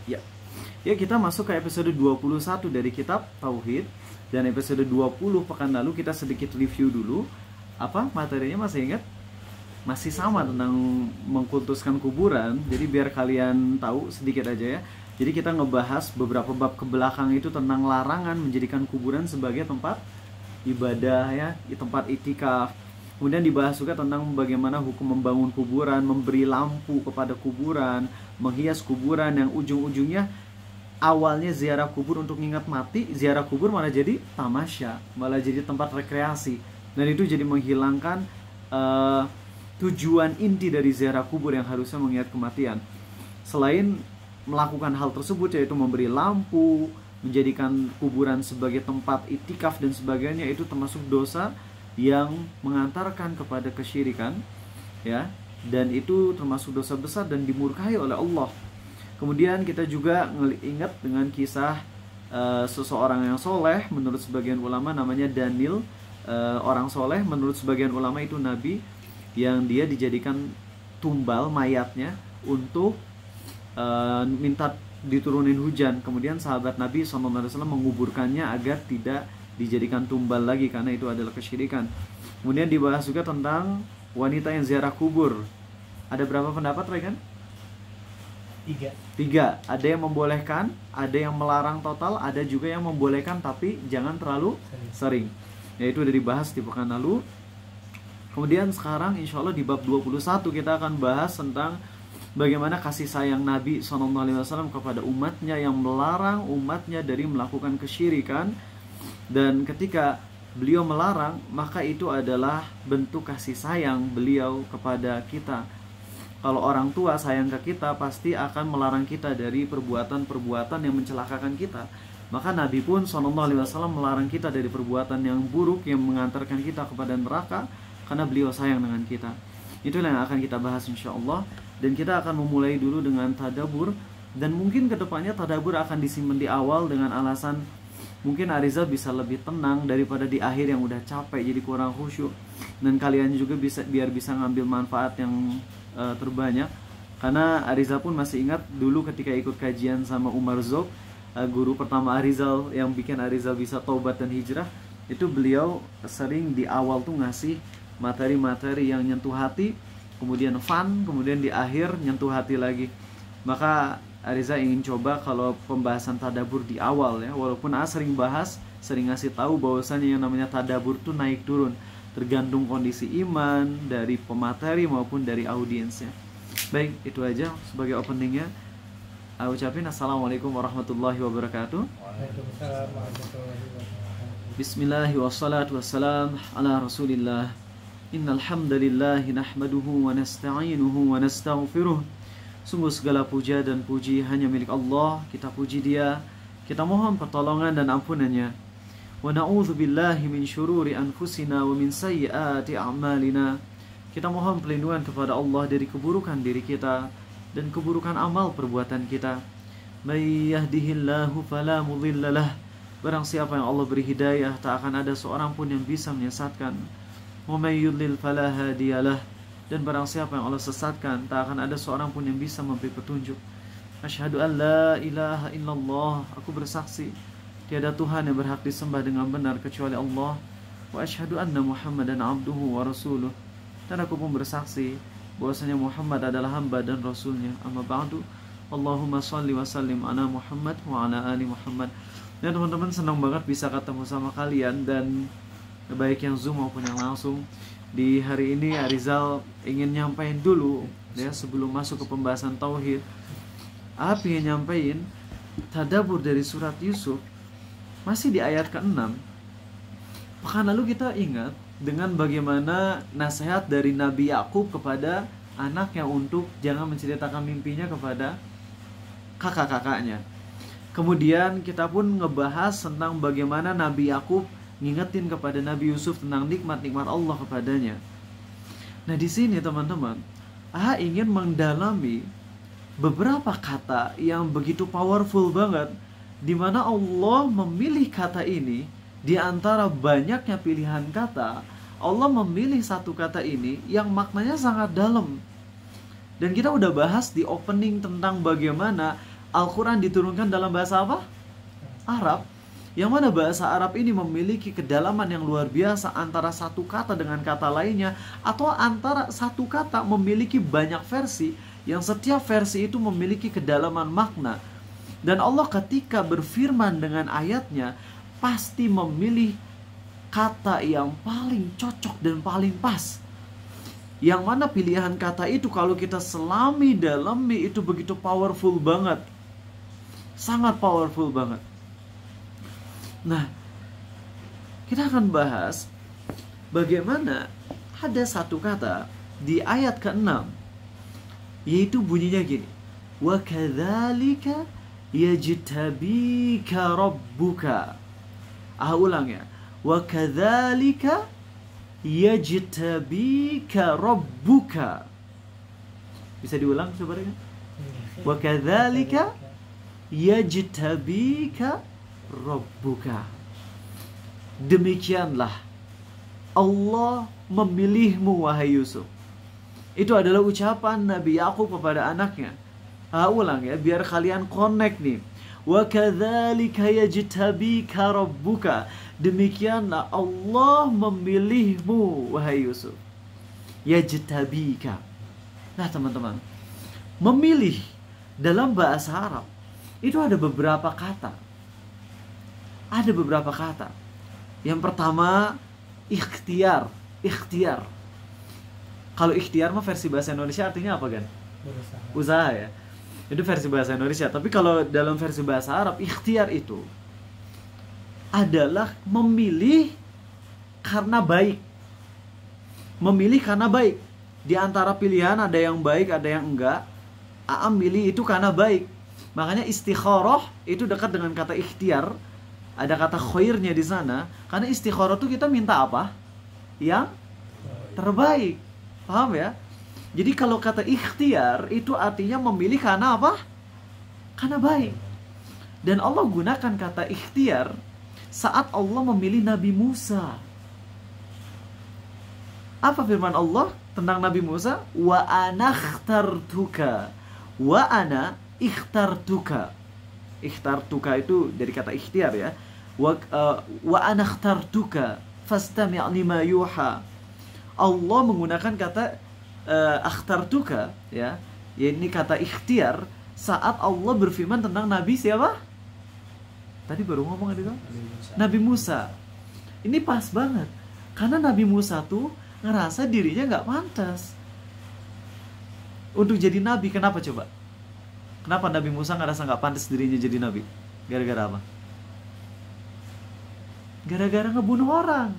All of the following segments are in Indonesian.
Ya. Ya, kita masuk ke episode 21 dari kitab Tauhid. Dan episode 20 pekan lalu kita sedikit review dulu. Apa materinya, masih ingat? Masih sama tentang mengkultuskan kuburan. Jadi biar kalian tahu sedikit aja ya. Jadi kita ngebahas beberapa bab ke belakang itu tentang larangan menjadikan kuburan sebagai tempat ibadah ya, tempat itikaf. Kemudian dibahas juga tentang bagaimana hukum membangun kuburan, memberi lampu kepada kuburan, menghias kuburan yang ujung-ujungnya awalnya ziarah kubur untuk ingat mati, ziarah kubur malah jadi tamasya, malah jadi tempat rekreasi. Dan itu jadi menghilangkan tujuan inti dari ziarah kubur yang harusnya mengingat kematian. Selain melakukan hal tersebut, yaitu memberi lampu, menjadikan kuburan sebagai tempat itikaf dan sebagainya, itu termasuk dosa yang mengantarkan kepada kesyirikan ya, dan itu termasuk dosa besar dan dimurkai oleh Allah. Kemudian kita juga ingat dengan kisah seseorang yang soleh, menurut sebagian ulama namanya Daniel, orang soleh, menurut sebagian ulama itu nabi, yang dia dijadikan tumbal mayatnya untuk minta diturunin hujan. Kemudian sahabat Nabi SAW menguburkannya agar tidak dijadikan tumbal lagi karena itu adalah kesyirikan. Kemudian dibahas juga tentang wanita yang ziarah kubur. Ada berapa pendapat, Regan? Tiga. Ada yang membolehkan, ada yang melarang total, ada juga yang membolehkan tapi jangan terlalu sering. Yaitu udah dibahas di pekan lalu. Kemudian sekarang insya Allah di bab 21 kita akan bahas tentang bagaimana kasih sayang Nabi SAW kepada umatnya yang melarang umatnya dari melakukan kesyirikan. Dan ketika beliau melarang, maka itu adalah bentuk kasih sayang beliau kepada kita. Kalau orang tua sayang ke kita, pasti akan melarang kita dari perbuatan-perbuatan yang mencelakakan kita. Maka Nabi pun SAW melarang kita dari perbuatan yang buruk yang mengantarkan kita kepada neraka, karena beliau sayang dengan kita. Itulah yang akan kita bahas insya Allah. Dan kita akan memulai dulu dengan tadabur. Dan mungkin kedepannya tadabur akan disimpan di awal dengan alasan mungkin Arizal bisa lebih tenang daripada di akhir yang udah capek jadi kurang khusyuk. Dan kalian juga biar bisa ngambil manfaat yang terbanyak. Karena Arizal pun masih ingat dulu ketika ikut kajian sama Umar Zok, guru pertama Arizal yang bikin Arizal bisa taubat dan hijrah, itu beliau sering di awal tuh ngasih materi-materi yang nyentuh hati, kemudian fun, kemudian di akhir nyentuh hati lagi. Maka Arizal ingin coba kalau pembahasan tadabur di awal ya, walaupun sering bahas, sering ngasih tahu bahwasannya yang namanya tadabur tuh naik turun, tergantung kondisi iman dari pemateri maupun dari audiensnya. Baik, itu aja sebagai openingnya. Ucapin assalamualaikum warahmatullahi wabarakatuh. Waalaikumsalam warahmatullahi wabarakatuh. Bismillahi wassalatu wassalam ala rasulillah. Innal hamdalillahi nahmaduhu wa nasta'inuhu wa nastaghfiruh. Sungguh segala puja dan puji hanya milik Allah. Kita puji Dia, kita mohon pertolongan dan ampunannya. Wa na'udzu billahi min syururi anfusina wa min sayyiati a'malina. Kita mohon perlindungan kepada Allah dari keburukan diri kita dan keburukan amal perbuatan kita. May yahdihillahu fala mudhillalah. Barang siapa yang Allah beri hidayah, tak akan ada seorang pun yang bisa menyesatkan. Wa may yudlil fala hadiyalah. Dan barang siapa yang Allah sesatkan, tak akan ada seorang pun yang bisa memberi petunjuk. Asyhadu an la ilaha illallah. Aku bersaksi tiada Tuhan yang berhak disembah dengan benar kecuali Allah. Wa asyhadu anna Muhammadan abduhu wa rasuluh. Dan aku pun bersaksi bahwasanya Muhammad adalah hamba dan rasulnya. Amma ba'du. Allahumma shalli wa sallim ala Muhammad wa ala ali Muhammad. Dan teman-teman, senang banget bisa ketemu sama kalian, dan baik yang Zoom maupun yang langsung. Di hari ini Arizal ingin nyampain dulu ya, sebelum masuk ke pembahasan tauhid. Apa yang nyampain tadabur dari surat Yusuf masih di ayat ke-6. Pekan lalu kita ingat dengan bagaimana nasihat dari Nabi Yakub kepada anaknya untuk jangan menceritakan mimpinya kepada kakak-kakaknya. Kemudian kita pun ngebahas tentang bagaimana Nabi Yakub ngingetin kepada Nabi Yusuf tentang nikmat-nikmat Allah kepadanya. Nah, di sini teman-teman, ingin mendalami beberapa kata yang begitu powerful banget, di mana Allah memilih kata ini di antara banyaknya pilihan kata. Allah memilih satu kata ini yang maknanya sangat dalam. Dan kita udah bahas di opening tentang bagaimana Al-Quran diturunkan dalam bahasa apa? Arab. Yang mana bahasa Arab ini memiliki kedalaman yang luar biasa antara satu kata dengan kata lainnya, atau antara satu kata memiliki banyak versi, yang setiap versi itu memiliki kedalaman makna. Dan Allah ketika berfirman dengan ayatnya pasti memilih kata yang paling cocok dan paling pas. Yang mana pilihan kata itu kalau kita selami dalami itu begitu powerful banget. Sangat powerful banget. Nah, kita akan bahas bagaimana ada satu kata di ayat ke-6, yaitu bunyinya gini. Wa kadzalika yajtabika rabbuka. Ulang ya. Wa kadzalika yajtabika rabbuka. Bisa diulang sebenarnya? Wa kadzalika yajtabika rabbuka. Demikianlah Allah memilihmu wahai Yusuf. Itu adalah ucapan Nabi Yakub kepada anaknya. Ulang ya, biar kalian connect nih. Wa kadzalika yajtabika rabbuka. Demikianlah Allah memilihmu wahai Yusuf. Yajtabika. Nah teman-teman, memilih dalam bahasa Arab itu ada beberapa kata. Ada beberapa kata. Yang pertama, ikhtiar. Ikhtiar. Kalau ikhtiar mah versi bahasa Indonesia artinya apa kan? Usaha ya. Itu versi bahasa Indonesia. Tapi kalau dalam versi bahasa Arab, ikhtiar itu adalah memilih karena baik. Memilih karena baik. Di antara pilihan ada yang baik, ada yang enggak. Milih itu karena baik. Makanya istikharah itu dekat dengan kata ikhtiar. Ada kata khairnya di sana, karena istikharah itu kita minta apa? Yang terbaik. Paham ya? Jadi kalau kata ikhtiar itu artinya memilih karena apa? Karena baik. Dan Allah gunakan kata ikhtiar saat Allah memilih Nabi Musa. Apa firman Allah tentang Nabi Musa? Wa ana ikhtartuka. Wa ana ikhtartuka. Ikhtartuka itu dari kata ikhtiar ya. Wa ana ikhtartuka fastami' lima yuha. Allah menggunakan kata akhtartuka ya. Ini kata ikhtiar saat Allah berfirman tentang Nabi siapa? Tadi baru ngomong ada kan? Nabi Musa. Ini pas banget. Karena Nabi Musa tuh ngerasa dirinya nggak pantas untuk jadi nabi. Kenapa coba? Kenapa Nabi Musa ngerasa nggak pantas dirinya jadi nabi? Gara-gara apa? Gara-gara ngebunuh orang.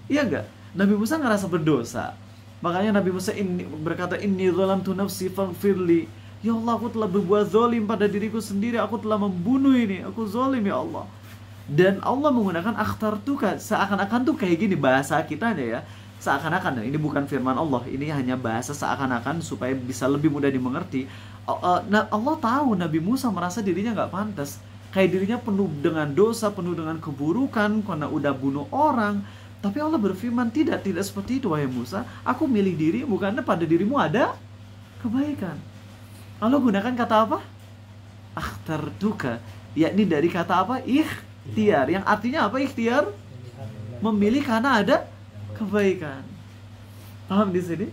Iya nggak? Nabi Musa ngerasa berdosa. Makanya Nabi Musa berkata, Inni zalamtu nafsi faghfirli. Ya Allah, aku telah berbuat zalim pada diriku sendiri. Aku telah membunuh ini. Aku zalim ya Allah. Dan Allah menggunakan akhtartuka. Seakan-akan tuh kayak gini bahasa kitanya ya. Seakan-akan, ini bukan firman Allah. Ini hanya bahasa seakan-akan supaya bisa lebih mudah dimengerti. Allah tahu Nabi Musa merasa dirinya gak pantas. Kayak dirinya penuh dengan dosa, penuh dengan keburukan karena udah bunuh orang. Tapi Allah berfirman, tidak seperti itu wahai Musa. Aku milih dirimu karena pada dirimu ada kebaikan. Allah gunakan kata apa? Akhtartuka. Yakni dari kata apa? Ikhtiar. Yang artinya apa ikhtiar? Memilih karena ada kebaikan. Paham di sini?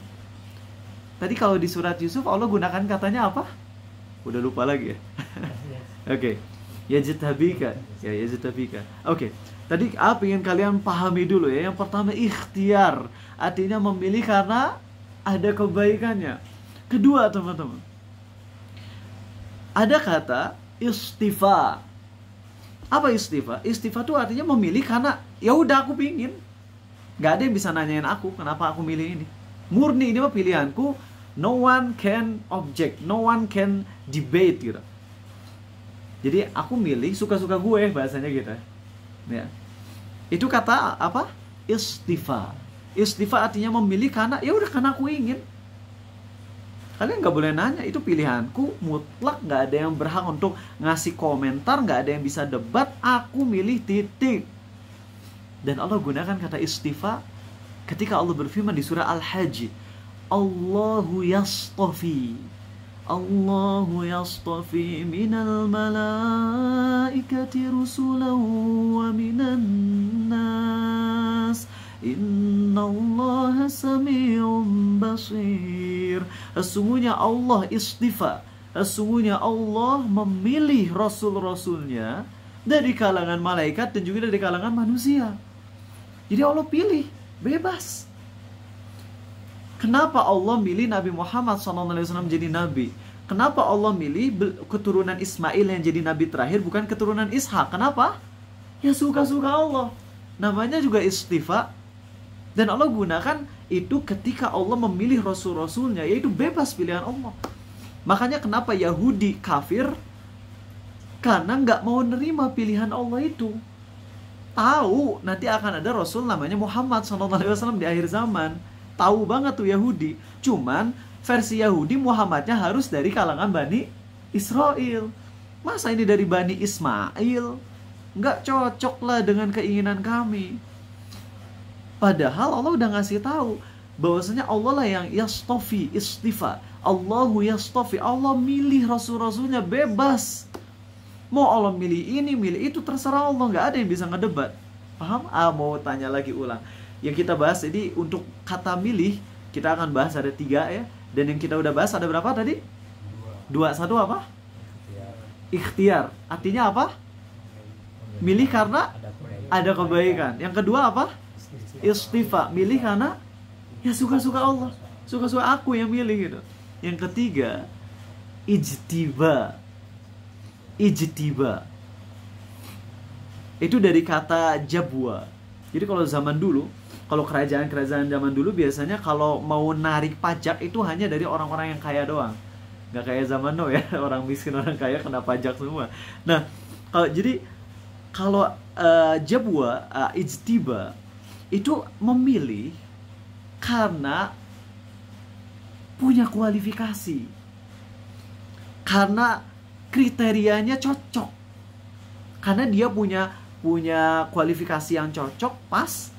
Tadi kalau di surat Yusuf Allah gunakan katanya apa? Udah lupa lagi ya. Oke. Yajtabika. Ya, yajtabika. Oke. Tadi apa yang kalian pahami dulu ya. Yang pertama ikhtiar, artinya memilih karena ada kebaikannya. Kedua, teman-teman, ada kata istifa. Apa istifa? Istifa itu artinya memilih karena ya udah aku pingin. Gak ada yang bisa nanyain aku kenapa aku milih ini. Murni ini mah pilihanku. No one can object, no one can debate gitu. Jadi aku milih suka-suka gue bahasanya gitu. Ya. Itu kata apa? Istifa. Istifa artinya memilih karena ya udah karena aku ingin. Kalian nggak boleh nanya, itu pilihanku mutlak, nggak ada yang berhak untuk ngasih komentar, nggak ada yang bisa debat. Aku milih titik. Dan Allah gunakan kata istifa ketika Allah berfirman di surah Al-Hajj, Allahu yastafi. Allahu yastafi minal malaikati rusulan wa minan nas. Innallaha sami'un basir. Sesungguhnya Allah istifa, sesungguhnya Allah memilih rasul-rasulnya dari kalangan malaikat dan juga dari kalangan manusia. Jadi Allah pilih, bebas. Kenapa Allah milih Nabi Muhammad SAW jadi nabi? Kenapa Allah milih keturunan Ismail yang jadi nabi terakhir, bukan keturunan Ishak? Kenapa? Ya suka-suka Allah. Namanya juga istifa. Dan Allah gunakan itu ketika Allah memilih rasul-rasulnya, yaitu bebas pilihan Allah. Makanya kenapa Yahudi kafir? Karena nggak mau nerima pilihan Allah itu. Tahu nanti akan ada rasul namanya Muhammad SAW di akhir zaman. Tahu banget tuh Yahudi. Cuman versi Yahudi Muhammadnya harus dari kalangan Bani Israel. Masa ini dari Bani Ismail? Nggak cocok lah dengan keinginan kami. Padahal Allah udah ngasih tahu bahwasanya Allah lah yang yastofi, istifa. Allahu yastofi. Allah milih rasul-rasulnya bebas. Mau Allah milih ini, milih itu, terserah Allah. Nggak ada yang bisa ngedebat. Paham? Mau tanya lagi ulang. Yang kita bahas ini untuk kata milih, kita akan bahas ada 3 ya. Dan yang kita udah bahas ada berapa tadi? 2. 1 apa? Ikhtiar. Artinya apa? Milih karena ada kebaikan. Yang kedua apa? Istifa. Milih karena ya suka-suka Allah. Suka-suka aku yang milih gitu. Yang ketiga, ijtiba. Ijtiba. Itu dari kata jabwa. Jadi kalau zaman dulu, kalau kerajaan-kerajaan zaman dulu biasanya kalau mau narik pajak itu hanya dari orang-orang yang kaya doang. Nggak kayak zaman now ya, orang miskin orang kaya kena pajak semua. Nah, kalau jabwa, ijtiba itu memilih karena punya kualifikasi. Karena kriterianya cocok. Karena dia punya kualifikasi yang cocok, pas,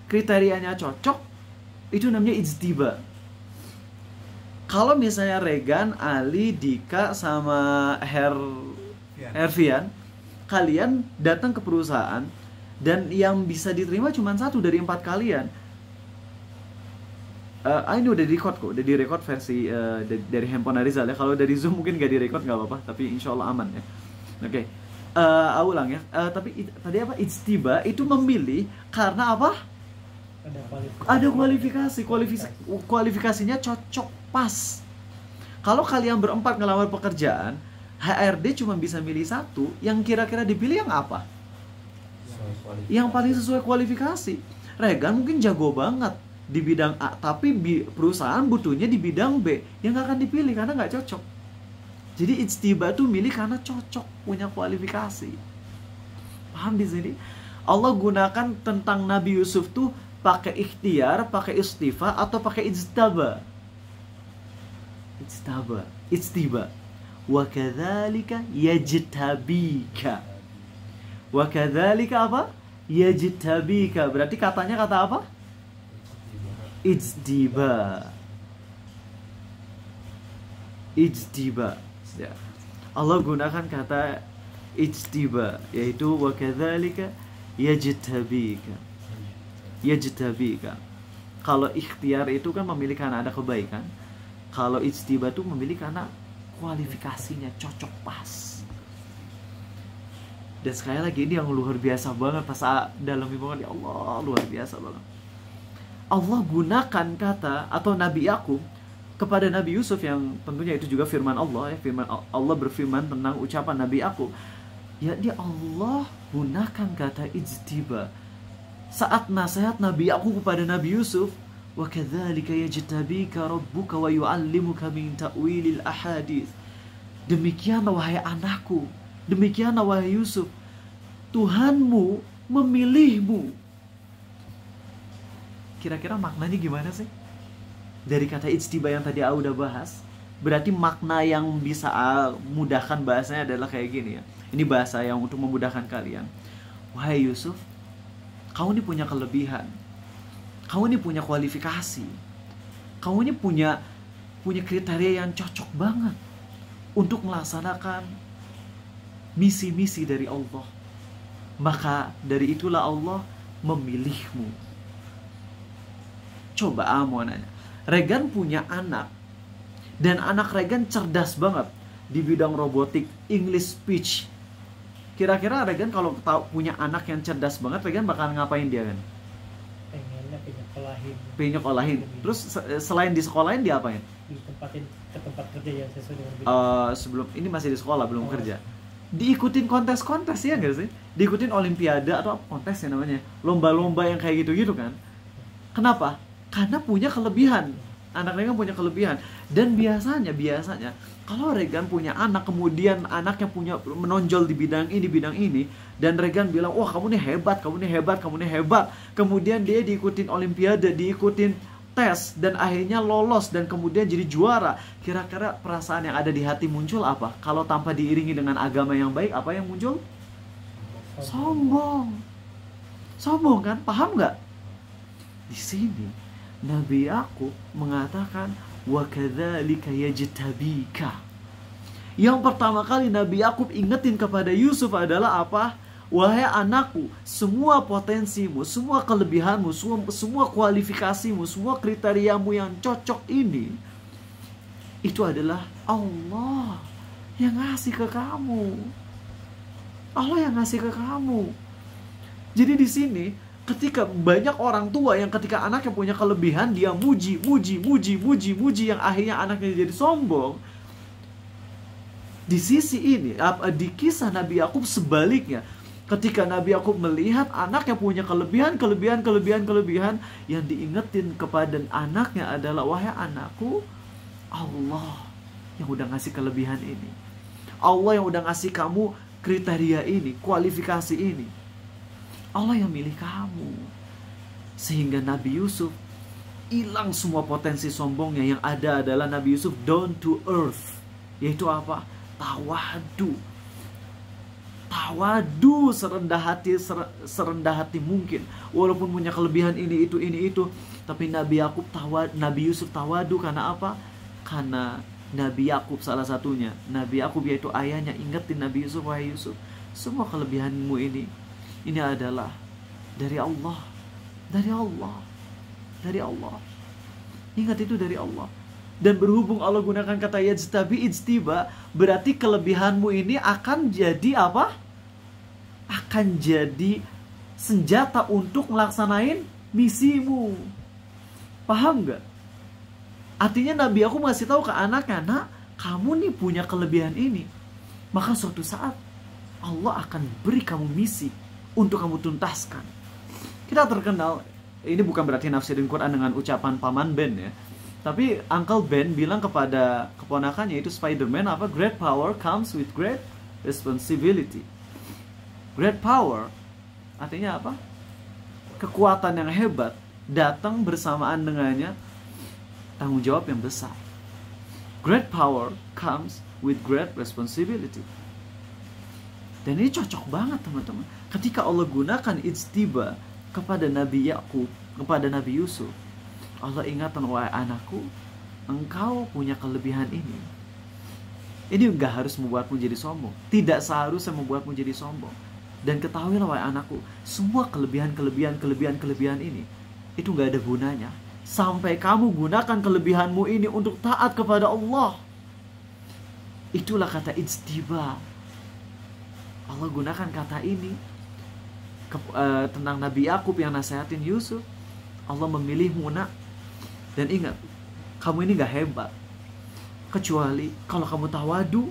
kriterianya cocok, itu namanya ijtiba. Kalau misalnya Regan, Ali, Dika, sama Herfian, kalian datang ke perusahaan dan yang bisa diterima cuma 1 dari 4 kalian. Ini udah di-record kok, udah di-record versi dari handphone Arizal ya. Kalau dari Zoom mungkin gak di-record, gak apa-apa, tapi insya Allah aman ya. Oke. Ulang ya. Tapi tadi apa? Ijtiba itu memilih karena apa? Ada kualifikasi. Kualifikasinya cocok, pas. Kalau kalian berempat ngelamar pekerjaan, HRD cuma bisa milih 1, yang kira-kira dipilih yang apa? Yang paling sesuai kualifikasi. Regan mungkin jago banget di bidang A, tapi perusahaan butuhnya di bidang B, yang gak akan dipilih karena gak cocok. Jadi ijtiba tuh milih karena cocok, punya kualifikasi. Paham di sini? Allah gunakan tentang Nabi Yusuf tuh pakai ikhtiar, pakai istifa, atau pakai ijtaba. Ijtiba. Wa kadzalika yajtabika. Wa kadzalika apa? Yajtabika. Berarti katanya kata apa? Ijtiba. Ya. Allah gunakan kata ijtiba, yaitu wa kadzalika yajtabika. Kalau ikhtiar itu kan memilih karena ada kebaikan. Kalau ijtiba itu memilih karena kualifikasinya cocok, pas. Dan sekali lagi ini yang luar biasa banget pas dalam ibadah, ya Allah, luar biasa banget. Allah gunakan kata atau Nabi Yakub kepada Nabi Yusuf, yang tentunya itu juga firman Allah ya. Firman Allah berfirman tentang ucapan Nabi Yakub. Ya, dia Allah gunakan kata ijtiba saat nasihat Nabi Yakub kepada Nabi Yusuf. Wa kadzalika yajtabika rabbuka wa yu'allimuka min ta'wilil ahadits. Demikianlah wahai anakku, demikianlah wahai Yusuf, Tuhanmu memilihmu. Kira-kira maknanya gimana sih? Dari kata ijtiba yang tadi udah bahas, berarti makna yang bisa mudahkan bahasanya adalah kayak gini ya. Ini bahasa yang untuk memudahkan kalian. Wahai Yusuf, kau ini punya kelebihan. Kau ini punya kualifikasi. Kau ini punya kriteria yang cocok banget. untuk melaksanakan misi-misi dari Allah. Maka dari itulah Allah memilihmu. Coba mau nanya, Regan punya anak, dan anak Regan cerdas banget di bidang robotik, English speech. Kira-kira Regan kalau punya anak yang cerdas banget, Regan bakal ngapain dia kan? Pengennya penyekolahin. Penyekolahin. Terus selain di sekolahin dia apain? Ditempatin ke tempat kerja yang sesuai dengan Sebelum ini masih di sekolah, belum kerja. Diikutin kontes-kontes ya nggak sih? Diikutin olimpiade atau apa kontes ya namanya, lomba-lomba yang kayak gitu-gitu kan? Kenapa? Karena punya kelebihan. Anak Regan punya kelebihan. Dan biasanya kalau Regan punya anak, kemudian anaknya punya menonjol di bidang ini, dan Regan bilang, wah kamu nih hebat, kemudian dia diikutin olimpiade, diikutin tes, dan akhirnya lolos dan kemudian jadi juara. Kira-kira perasaan yang ada di hati muncul apa? Kalau tanpa diiringi dengan agama yang baik, apa yang muncul? Sombong kan? Paham nggak? Di sini Nabi Yakub mengatakan, wa kadzalika yajtabika. Yang pertama kali Nabi Yakub ingetin kepada Yusuf adalah apa? Wahai anakku, semua potensimu, semua kelebihanmu, semua kualifikasimu, semua kriteriamu yang cocok ini, itu adalah Allah yang ngasih ke kamu. Allah yang ngasih ke kamu. Jadi di sini, ketika banyak orang tua yang ketika anaknya punya kelebihan, dia muji, yang akhirnya anaknya jadi sombong. Di sisi ini, di kisah Nabi Yakub sebaliknya, ketika Nabi Yakub melihat anaknya punya kelebihan, yang diingetin kepada anaknya adalah, wahai anakku, Allah yang udah ngasih kelebihan ini. Allah yang udah ngasih kamu kriteria ini, kualifikasi ini. Allah yang milih kamu. Sehingga Nabi Yusuf hilang semua potensi sombongnya. Yang ada adalah Nabi Yusuf down to earth. Yaitu apa? Tawadu, serendah hati mungkin. Walaupun punya kelebihan ini itu, tapi Nabi Yusuf tawadu. Karena apa? Karena Nabi Yakub salah satunya, Nabi Yakub yaitu ayahnya, ingetin Nabi Yusuf, wahai Yusuf, semua kelebihanmu ini adalah dari Allah. Ingat, itu dari Allah. Dan berhubung Allah gunakan kata yajtabi, ijtiba, berarti kelebihanmu ini akan jadi apa? Akan jadi senjata untuk melaksanain misimu. Paham gak? Artinya Nabi aku ngasih tahu ke anaknya, nak, kamu nih punya kelebihan ini, maka suatu saat Allah akan beri kamu misi untuk kamu tuntaskan. Kita terkenal, ini bukan berarti nafsirin Quran dengan ucapan Paman Ben ya, tapi Uncle Ben bilang kepada keponakannya itu Spider-Man, apa? Great power comes with great responsibility. Great power artinya apa? Kekuatan yang hebat datang bersamaan dengannya tanggung jawab yang besar. Great power comes with great responsibility. Dan ini cocok banget teman-teman. Ketika Allah gunakan ijtiba kepada Nabi Yakub, kepada Nabi Yusuf, Allah ingatkan, wahai anakku, engkau punya kelebihan ini. Ini enggak harus membuatmu jadi sombong. Tidak seharusnya membuatmu jadi sombong. Dan ketahuilah wahai anakku, semua kelebihan ini itu enggak ada gunanya sampai kamu gunakan kelebihanmu ini untuk taat kepada Allah. Itulah kata ijtiba. Allah gunakan kata ini tentang Nabi Yakub yang nasihatin Yusuf. Allah memilihmu, nak. Dan ingat, kamu ini gak hebat kecuali kalau kamu tawadu,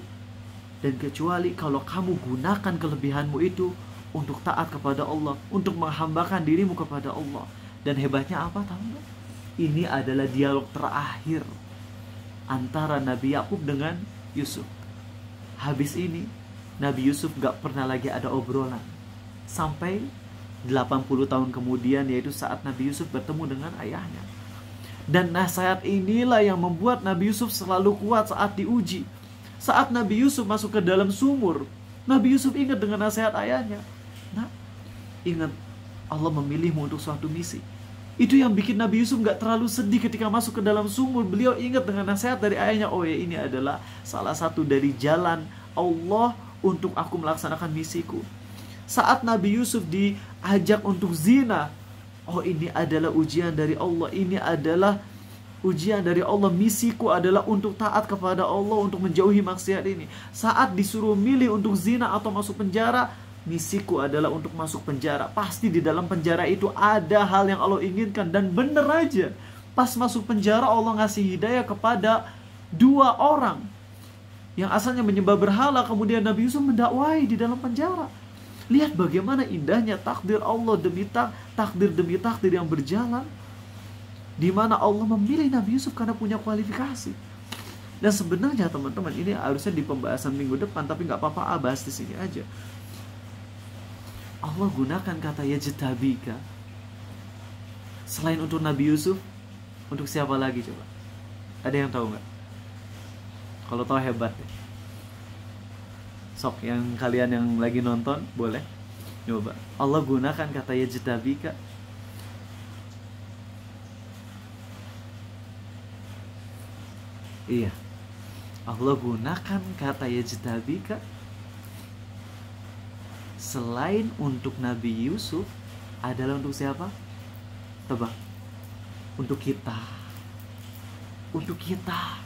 dan kecuali kalau kamu gunakan kelebihanmu itu untuk taat kepada Allah, untuk menghambakan dirimu kepada Allah. Dan hebatnya apa, tahu gak? Ini adalah dialog terakhir antara Nabi Yakub dengan Yusuf. Habis ini Nabi Yusuf gak pernah lagi ada obrolan sampai 80 tahun kemudian, yaitu saat Nabi Yusuf bertemu dengan ayahnya. Dan nasihat inilah yang membuat Nabi Yusuf selalu kuat saat diuji. Saat Nabi Yusuf masuk ke dalam sumur, Nabi Yusuf ingat dengan nasihat ayahnya. Nah, ingat, Allah memilihmu untuk suatu misi. Itu yang bikin Nabi Yusuf gak terlalu sedih ketika masuk ke dalam sumur. Beliau ingat dengan nasihat dari ayahnya, oh ya, ini adalah salah satu dari jalan Allah untuk aku melaksanakan misiku. Saat Nabi Yusuf diajak untuk zina, oh ini adalah ujian dari Allah, ini adalah ujian dari Allah, misiku adalah untuk taat kepada Allah, untuk menjauhi maksiat ini. Saat disuruh milih untuk zina atau masuk penjara, misiku adalah untuk masuk penjara. Pasti di dalam penjara itu ada hal yang Allah inginkan. Dan bener aja, pas masuk penjara Allah ngasih hidayah kepada 2 orang yang asalnya menyembah berhala, kemudian Nabi Yusuf mendakwai di dalam penjara. Lihat bagaimana indahnya takdir Allah demi takdir demi takdir yang berjalan, di mana Allah memilih Nabi Yusuf karena punya kualifikasi. Dan sebenarnya teman-teman, ini harusnya di pembahasan minggu depan, tapi nggak apa-apa, bahas di sini aja. Allah gunakan kata yajtabika selain untuk Nabi Yusuf, untuk siapa lagi coba? Ada yang tahu nggak? Kalau tahu hebat ya. Sok, yang kalian yang lagi nonton boleh coba. Allah gunakan kata yajtabika iya, Allah gunakan kata yajtabika selain untuk Nabi Yusuf adalah untuk siapa? Tebak. Untuk kita. Untuk kita.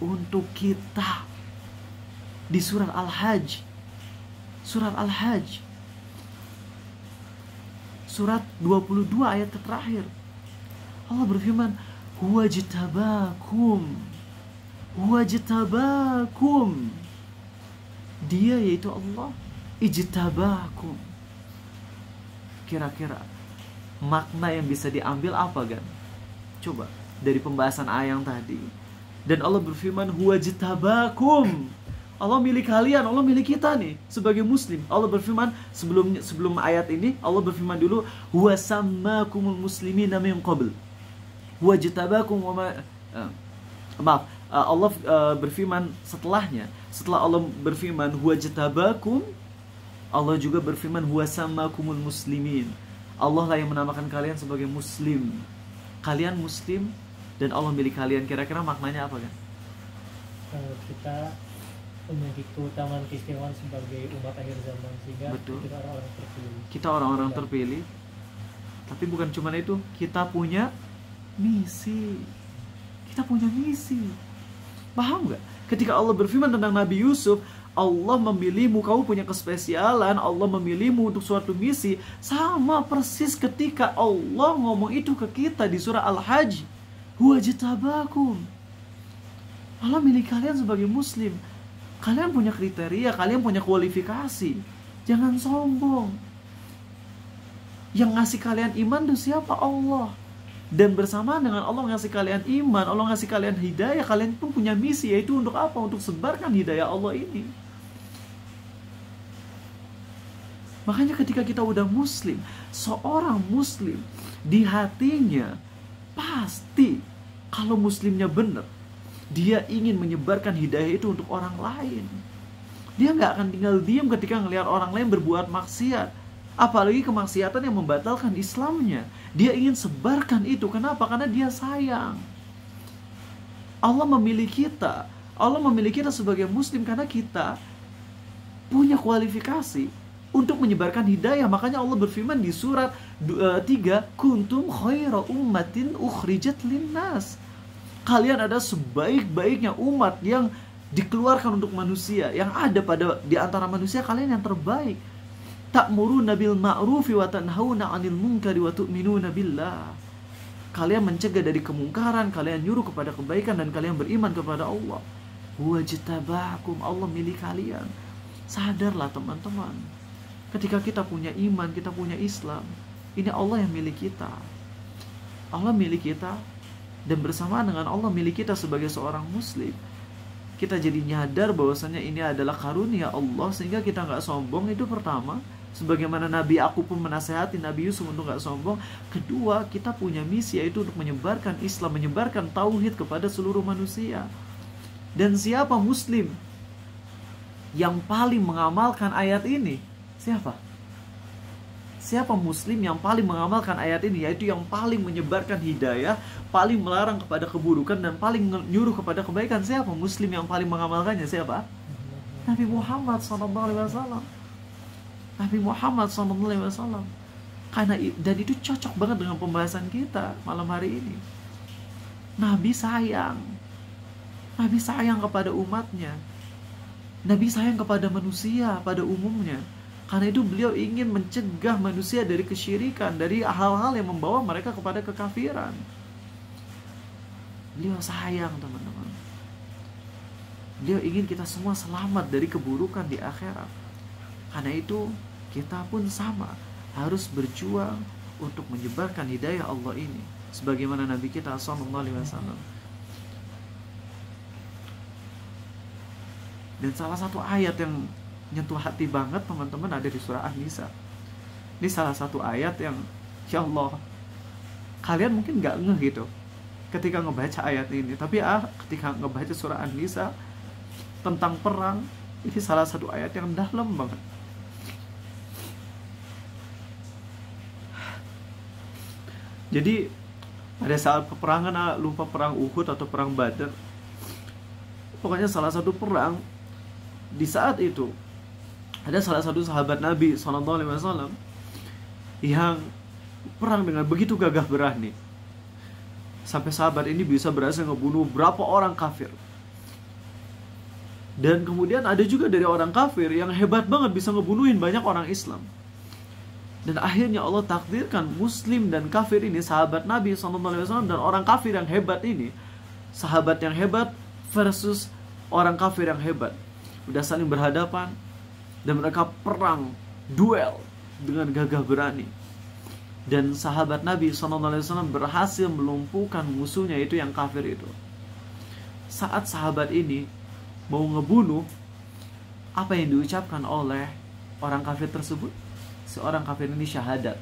Untuk kita. Di surat Al-Hajj. Surat Al-Hajj. Surat 22 ayat terakhir. Allah berfirman, Huwa jitabakum. Huwa jitabakum. Dia yaitu Allah ijtabakum. Kira-kira makna yang bisa diambil apa kan? Coba dari pembahasan ayat yang tadi. Dan Allah berfirman huwa jtabakum. Allah milih kalian, Allah milih kita nih sebagai muslim. Allah berfirman sebelum ayat ini, Allah berfirman dulu huwa sammakumul muslimina min qabl. Huwa jtabakum wa Allah berfirman setelahnya. Setelah Allah berfirman huwa jtabakum, Allah juga berfirman huwa sammakumul muslimin. Allah lah yang menamakan kalian sebagai muslim. Kalian muslim dan Allah milih kalian. Kira-kira maknanya apa kan? Kita memiliki keutamaan keistimewaan sebagai umat akhir zaman, sehingga betul, kita orang-orang terpilih. Kita orang-orang terpilih. Tapi bukan cuma itu, kita punya misi. Kita punya misi. Paham gak? Ketika Allah berfirman tentang Nabi Yusuf, Allah memilihmu, kamu punya kespesialan, Allah memilihmu untuk suatu misi. Sama persis ketika Allah ngomong itu ke kita di surah Al-Hajj, huwa jtabakum. Allah milih kalian sebagai muslim. Kalian punya kriteria, kalian punya kualifikasi. Jangan sombong. Yang ngasih kalian iman itu siapa? Allah. Dan bersamaan dengan Allah ngasih kalian iman, Allah ngasih kalian hidayah, kalian pun punya misi, yaitu untuk apa? Untuk sebarkan hidayah Allah ini. Makanya ketika kita udah muslim, seorang muslim di hatinya pasti, kalau muslimnya benar, dia ingin menyebarkan hidayah itu untuk orang lain. Dia nggak akan tinggal diam ketika ngelihat orang lain berbuat maksiat, apalagi kemaksiatan yang membatalkan Islamnya. Dia ingin sebarkan itu. Kenapa? Karena dia sayang. Allah memilih kita. Allah memilih kita sebagai muslim karena kita punya kualifikasi untuk menyebarkan hidayah. Makanya Allah berfirman di surat 3, kuntum khaira ummatin ukhrijat linnas. Kalian ada sebaik-baiknya umat yang dikeluarkan untuk manusia, yang ada di antara manusia, kalian yang terbaik. Ta'muruna bil ma'rufi wa tanhauna 'anil munkari wa tu'minuna billah. Kalian mencegah dari kemungkaran, kalian nyuruh kepada kebaikan, dan kalian beriman kepada Allah. Huwa jtabakum. Allah milih kalian. Sadarlah teman-teman, ketika kita punya iman, kita punya Islam, ini Allah yang milih kita. Allah milih kita, dan bersamaan dengan Allah milih kita sebagai seorang muslim, kita jadi nyadar bahwasanya ini adalah karunia Allah, sehingga kita nggak sombong. Itu pertama. Sebagaimana Nabi aku pun menasehati Nabi Yusuf untuk gak sombong. Kedua, kita punya misi, yaitu untuk menyebarkan Islam, menyebarkan tauhid kepada seluruh manusia. Dan siapa muslim yang paling mengamalkan ayat ini? Siapa? Siapa muslim yang paling mengamalkan ayat ini, yaitu yang paling menyebarkan hidayah, paling melarang kepada keburukan, dan paling menyuruh kepada kebaikan? Siapa muslim yang paling mengamalkannya? Siapa? Nabi Muhammad SAW. Nabi Muhammad SAW. Dan itu cocok banget dengan pembahasan kita malam hari ini. Nabi sayang kepada umatnya. Nabi sayang kepada manusia pada umumnya. Karena itu beliau ingin mencegah manusia dari kesyirikan, dari hal-hal yang membawa mereka kepada kekafiran. Beliau sayang, teman-teman. Beliau ingin kita semua selamat dari keburukan di akhirat. Karena itu kita pun sama, harus berjuang untuk menyebarkan hidayah Allah ini, sebagaimana Nabi kita SAW. Dan salah satu ayat yang nyentuh hati banget, teman-teman, ada di surah An-Nisa. Ini salah satu ayat yang, ya Allah, kalian mungkin gak ngeh gitu ketika ngebaca ayat ini. Tapi ketika ngebaca surah An-Nisa tentang perang, ini salah satu ayat yang dalam banget. Jadi pada saat peperangan, lupa perang Uhud atau perang Badar, pokoknya salah satu perang, di saat itu ada salah satu sahabat Nabi SAW yang perang dengan begitu gagah berani, sampai sahabat ini bisa berhasil ngebunuh berapa orang kafir. Dan kemudian ada juga dari orang kafir yang hebat banget, bisa ngebunuhin banyak orang Islam. Dan akhirnya Allah takdirkan muslim dan kafir ini, sahabat Nabi SAW dan orang kafir yang hebat ini, sahabat yang hebat versus orang kafir yang hebat, udah saling berhadapan, dan mereka perang, duel dengan gagah berani. Dan sahabat Nabi SAW berhasil melumpuhkan musuhnya, itu yang kafir itu. Saat sahabat ini mau ngebunuh, apa yang diucapkan oleh orang kafir tersebut? Seorang kafir ini syahadat.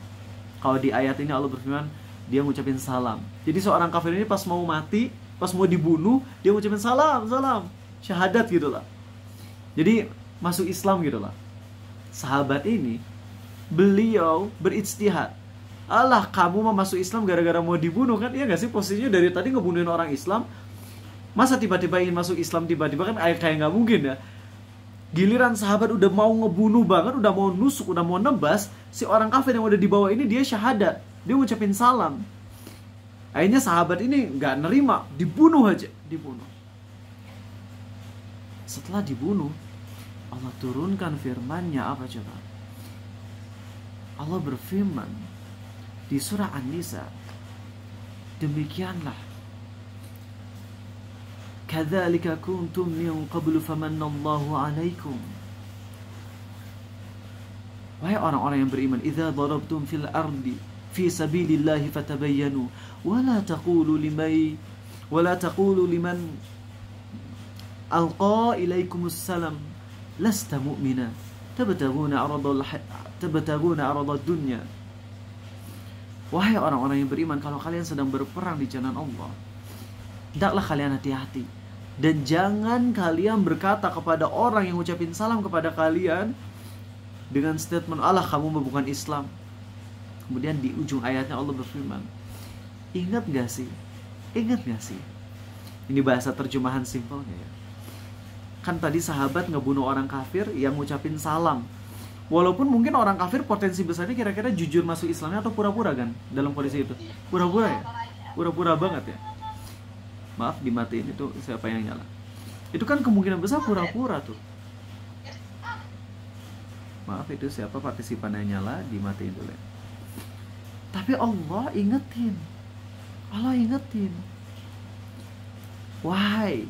Kalau di ayat ini Allah berfirman, dia ngucapin salam. Jadi seorang kafir ini pas mau mati, pas mau dibunuh, dia ngucapin salam, syahadat gitu lah. Jadi masuk Islam gitu lah. Sahabat ini, beliau berijtihad. Allah, kamu mau masuk Islam gara-gara mau dibunuh kan? Iya gak sih, posisinya dari tadi ngebunuhin orang Islam, masa tiba-tiba ingin masuk Islam tiba-tiba, kan kayak gak mungkin ya. Giliran sahabat udah mau ngebunuh banget, udah mau nusuk, udah mau nebas, si orang kafir yang udah dibawa ini dia syahadat, dia ngucapin salam. Akhirnya sahabat ini gak nerima, dibunuh aja, dibunuh. Setelah dibunuh, Allah turunkan firman-Nya, apa coba? Allah berfirman di surah An-Nisa, demikianlah, kadzalika kuntum min qablu famannallahu 'alaikum. Wahai orang-orang yang beriman, idza darabtum fil ardi fi sabilillahi fatabayyanu wa la taqulu liman alqa ilaikumus salam lasta mu'mina tabtaguna aradad dunya. Wahai orang-orang yang beriman, kalau kalian sedang berperang di jalan Allah, hendaklah kalian hati-hati, dan jangan kalian berkata kepada orang yang ucapin salam kepada kalian dengan statement, Allah, kamu bukan Islam. Kemudian di ujung ayatnya Allah berfirman, ingat gak sih? Ini bahasa terjemahan simpelnya ya. Kan tadi sahabat ngebunuh orang kafir yang ngucapin salam. Walaupun mungkin orang kafir potensi besarnya kira-kira jujur masuk Islamnya atau pura-pura kan dalam kondisi itu. Pura-pura ya? Pura-pura banget ya. Maaf, dimatiin itu siapa yang nyala. Itu kan kemungkinan besar pura-pura tuh. Maaf, itu siapa partisipan yang nyala, dimatiin dulu ya. Tapi Allah ingetin. Wahai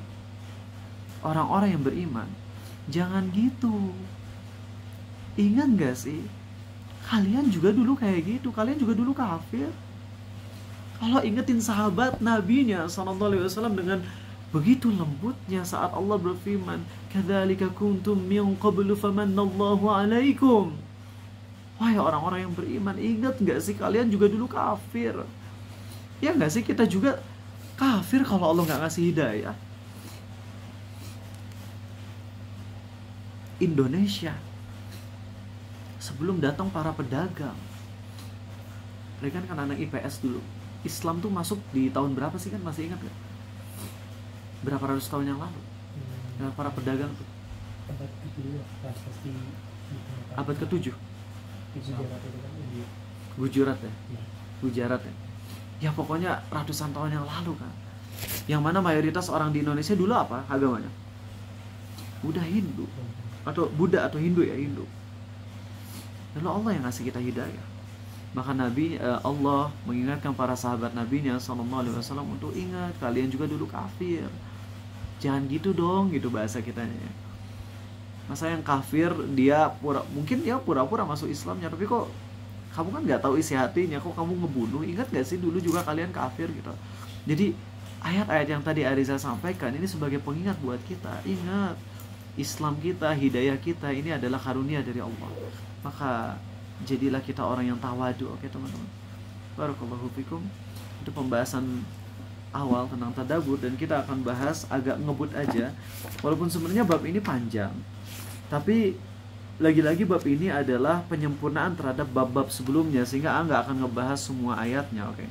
orang-orang yang beriman, jangan gitu. Ingat gak sih, kalian juga dulu kayak gitu, kalian juga dulu kafir. Allah ingetin sahabat nabinya SAW dengan begitu lembutnya saat Allah berfirman, kadzalika kuntum min qablu famannallahu 'alaikum. Wahai orang-orang yang beriman, ingat gak sih kalian juga dulu kafir. Ya gak sih, kita juga kafir kalau Allah gak ngasih hidayah. Indonesia, sebelum datang para pedagang, Regan kan anak IPS dulu. Islam tuh masuk di tahun berapa sih, kan masih ingat gak? Berapa ratus tahun yang lalu? Dengan para pedagang tuh. Abad ke-7 prasasti Abad ke-7. di Gujarat itu kan India. Gujarat ya? Ya. Gujarat ya? Ya pokoknya ratusan tahun yang lalu kan. Yang mana mayoritas orang di Indonesia dulu apa agamanya? Buddha, Hindu. Atau Buddha atau Hindu ya, Hindu. Lalu Allah yang ngasih kita hidayah. Maka Allah mengingatkan para sahabat Nabi-Nya SAW untuk ingat, kalian juga dulu kafir. Jangan gitu dong, gitu bahasa kitanya. Masa yang kafir dia mungkin dia pura-pura masuk Islamnya, tapi kok kamu kan nggak tahu isi hatinya, kok kamu ngebunuh. Ingat gak sih dulu juga kalian kafir gitu. Jadi ayat-ayat yang tadi Ariza sampaikan ini sebagai pengingat buat kita. Ingat, Islam kita, hidayah kita ini adalah karunia dari Allah. Maka jadilah kita orang yang tawadu. Oke teman-teman, barakallahu fikum. Itu pembahasan awal tentang tadabbur, dan kita akan bahas agak ngebut aja. Walaupun sebenarnya bab ini panjang, tapi lagi-lagi bab ini adalah penyempurnaan terhadap bab-bab sebelumnya, sehingga nggak akan ngebahas semua ayatnya. Oke.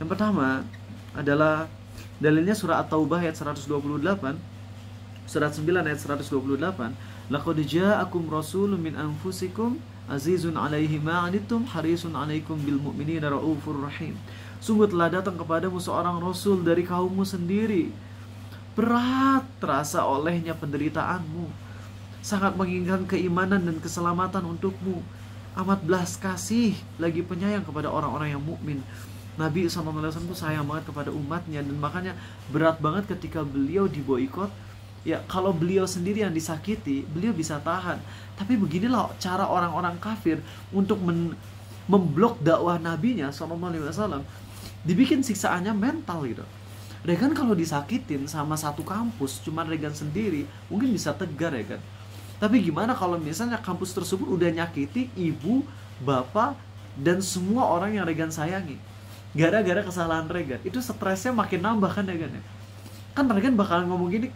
Yang pertama adalah dalilnya surah At-Taubah ayat 128, surat 9 ayat 128. Laqad ja'akum rasulun min anfusikum azizun 'alaihi ma 'anittum harisun 'alaikum bil mu'minina raufur rahim. Sungguh telah datang kepadamu seorang rasul dari kaummu sendiri, berat terasa olehnya penderitaanmu, sangat menginginkan keimanan dan keselamatan untukmu, amat belas kasih lagi penyayang kepada orang-orang yang mukmin. Nabi SAW itu sayang banget kepada umatnya, dan makanya berat banget ketika beliau diboikot. Ya kalau beliau sendiri yang disakiti, beliau bisa tahan. Tapi beginilah cara orang-orang kafir untuk memblok dakwah Nabi-Nya SAW. Dibikin siksaannya mental gitu. Regan kalau disakitin sama satu kampus, cuma Regan sendiri, mungkin bisa tegar ya kan. Tapi gimana kalau misalnya kampus tersebut udah nyakiti ibu, bapak, dan semua orang yang Regan sayangi, gara-gara kesalahan Regan, itu stresnya makin nambah kan Regan ya. Kan Regan bakalan ngomong gini,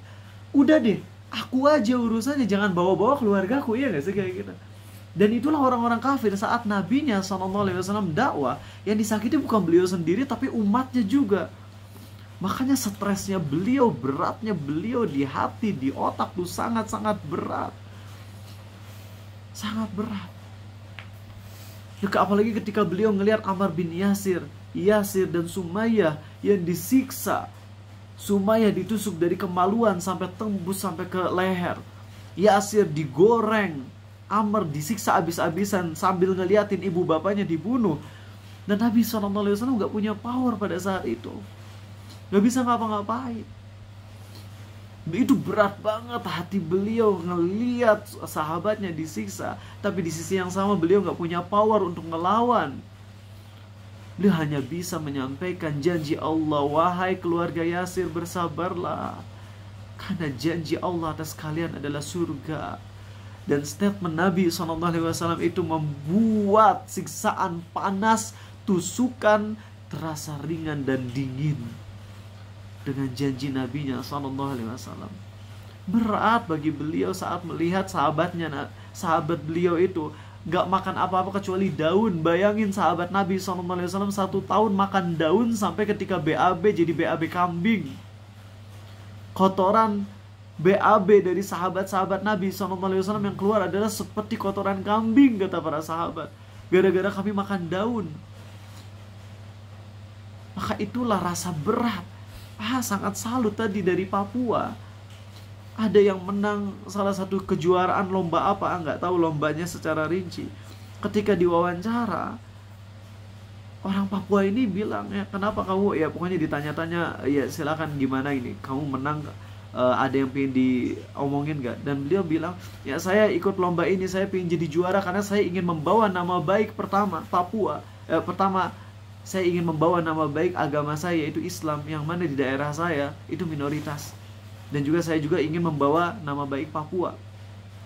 udah deh, aku aja urusannya, jangan bawa-bawa keluargaku, iya gak sih kayak gitu. Dan itulah orang-orang kafir saat Nabi-Nya SAW dakwah, yang disakiti bukan beliau sendiri tapi umatnya juga. Makanya stresnya beliau, beratnya beliau di hati, di otak tuh sangat-sangat berat. Sangat berat. Ya, apalagi ketika beliau ngelihat Ammar bin Yasir dan Sumayyah yang disiksa. Sumayyah ditusuk dari kemaluan sampai tembus sampai ke leher. Yasir digoreng. Ammar disiksa abis-abisan sambil ngeliatin ibu bapaknya dibunuh. Dan Nabi SAW gak punya power pada saat itu. Gak bisa ngapa-ngapain. Itu berat banget hati beliau ngeliat sahabatnya disiksa. Tapi di sisi yang sama beliau gak punya power untuk ngelawan. Beliau hanya bisa menyampaikan janji Allah, wahai keluarga Yasir bersabarlah, karena janji Allah atas kalian adalah surga. Dan statement Nabi SAW itu membuat siksaan panas, tusukan terasa ringan dan dingin. Dengan janji Nabi-Nya SAW. Berat bagi beliau saat melihat sahabat beliau itu gak makan apa-apa kecuali daun. Bayangin sahabat Nabi SAW 1 tahun makan daun sampai ketika BAB jadi BAB kambing. Kotoran BAB dari sahabat-sahabat Nabi SAW yang keluar adalah seperti kotoran kambing, kata para sahabat. Gara-gara kami makan daun. Maka itulah rasa berat. Sangat salut tadi dari Papua. Ada yang menang salah satu kejuaraan lomba apa, nggak tahu lombanya secara rinci. Ketika diwawancara, orang Papua ini bilang, ya kenapa kamu, ya pokoknya ditanya-tanya, ya silakan gimana ini, kamu menang gak? Ada yang pengen diomongin gak? Dan beliau bilang, ya saya ikut lomba ini, saya pengen jadi juara karena saya ingin membawa nama baik Papua. Pertama, saya ingin membawa nama baik agama saya, yaitu Islam, yang mana di daerah saya itu minoritas. Dan juga saya juga ingin membawa nama baik Papua,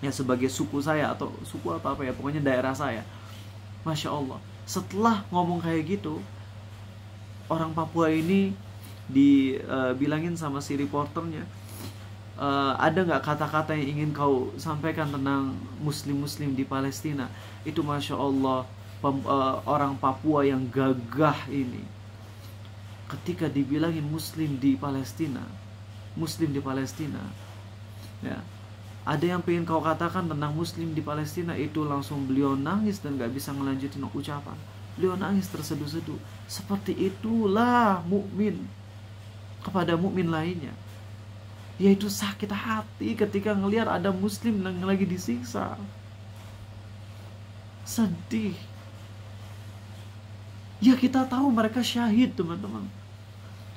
ya sebagai suku saya, atau suku apa ya, pokoknya daerah saya. Masya Allah, setelah ngomong kayak gitu, orang Papua ini dibilangin sama si reporternya, ada nggak kata-kata yang ingin kau sampaikan tentang muslim-muslim di Palestina? Itu Masya Allah orang Papua yang gagah ini, ketika dibilangin Muslim di Palestina, ya, ada yang pengen kau katakan tentang Muslim di Palestina itu, langsung beliau nangis dan gak bisa ngelanjutin ucapan. Beliau nangis terseduh-seduh. Seperti itulah mukmin kepada mukmin lainnya, yaitu sakit hati ketika ngelihat ada Muslim yang lagi disiksa. Sedih. Ya, kita tahu mereka syahid, teman-teman.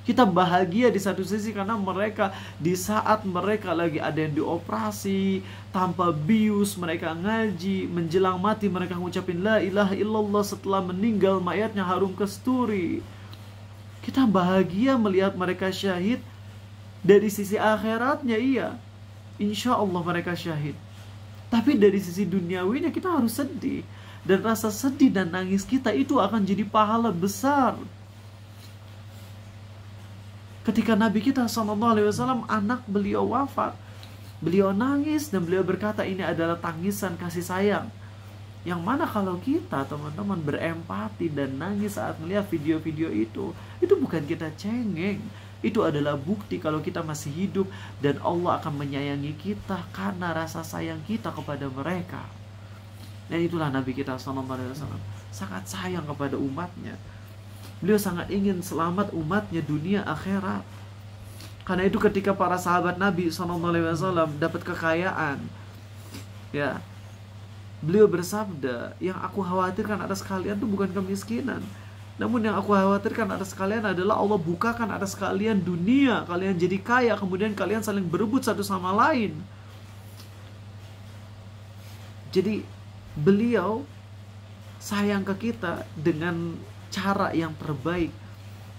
Kita bahagia di satu sisi karena mereka, di saat mereka lagi ada yang dioperasi tanpa bius, mereka ngaji, menjelang mati mereka ngucapin la ilaha illallah, setelah meninggal mayatnya harum kasturi. Kita bahagia melihat mereka syahid. Dari sisi akhiratnya iya, insya Allah mereka syahid. Tapi dari sisi duniawinya kita harus sedih. Dan rasa sedih dan nangis kita itu akan jadi pahala besar. Ketika Nabi kita SAW, anak beliau wafat, beliau nangis dan beliau berkata ini adalah tangisan kasih sayang. Yang mana kalau kita, teman-teman, berempati dan nangis saat melihat video-video itu bukan kita cengeng. Itu adalah bukti kalau kita masih hidup dan Allah akan menyayangi kita karena rasa sayang kita kepada mereka. Dan itulah Nabi kita SAW, sangat sayang kepada umatnya. Beliau sangat ingin selamat umatnya dunia akhirat. Karena itu ketika para sahabat Nabi SAW dapat kekayaan, ya, beliau bersabda, yang aku khawatirkan atas kalian itu bukan kemiskinan, namun yang aku khawatirkan atas kalian adalah Allah bukakan atas kalian dunia, kalian jadi kaya, kemudian kalian saling berebut satu sama lain. Jadi beliau sayang ke kita dengan cara yang terbaik,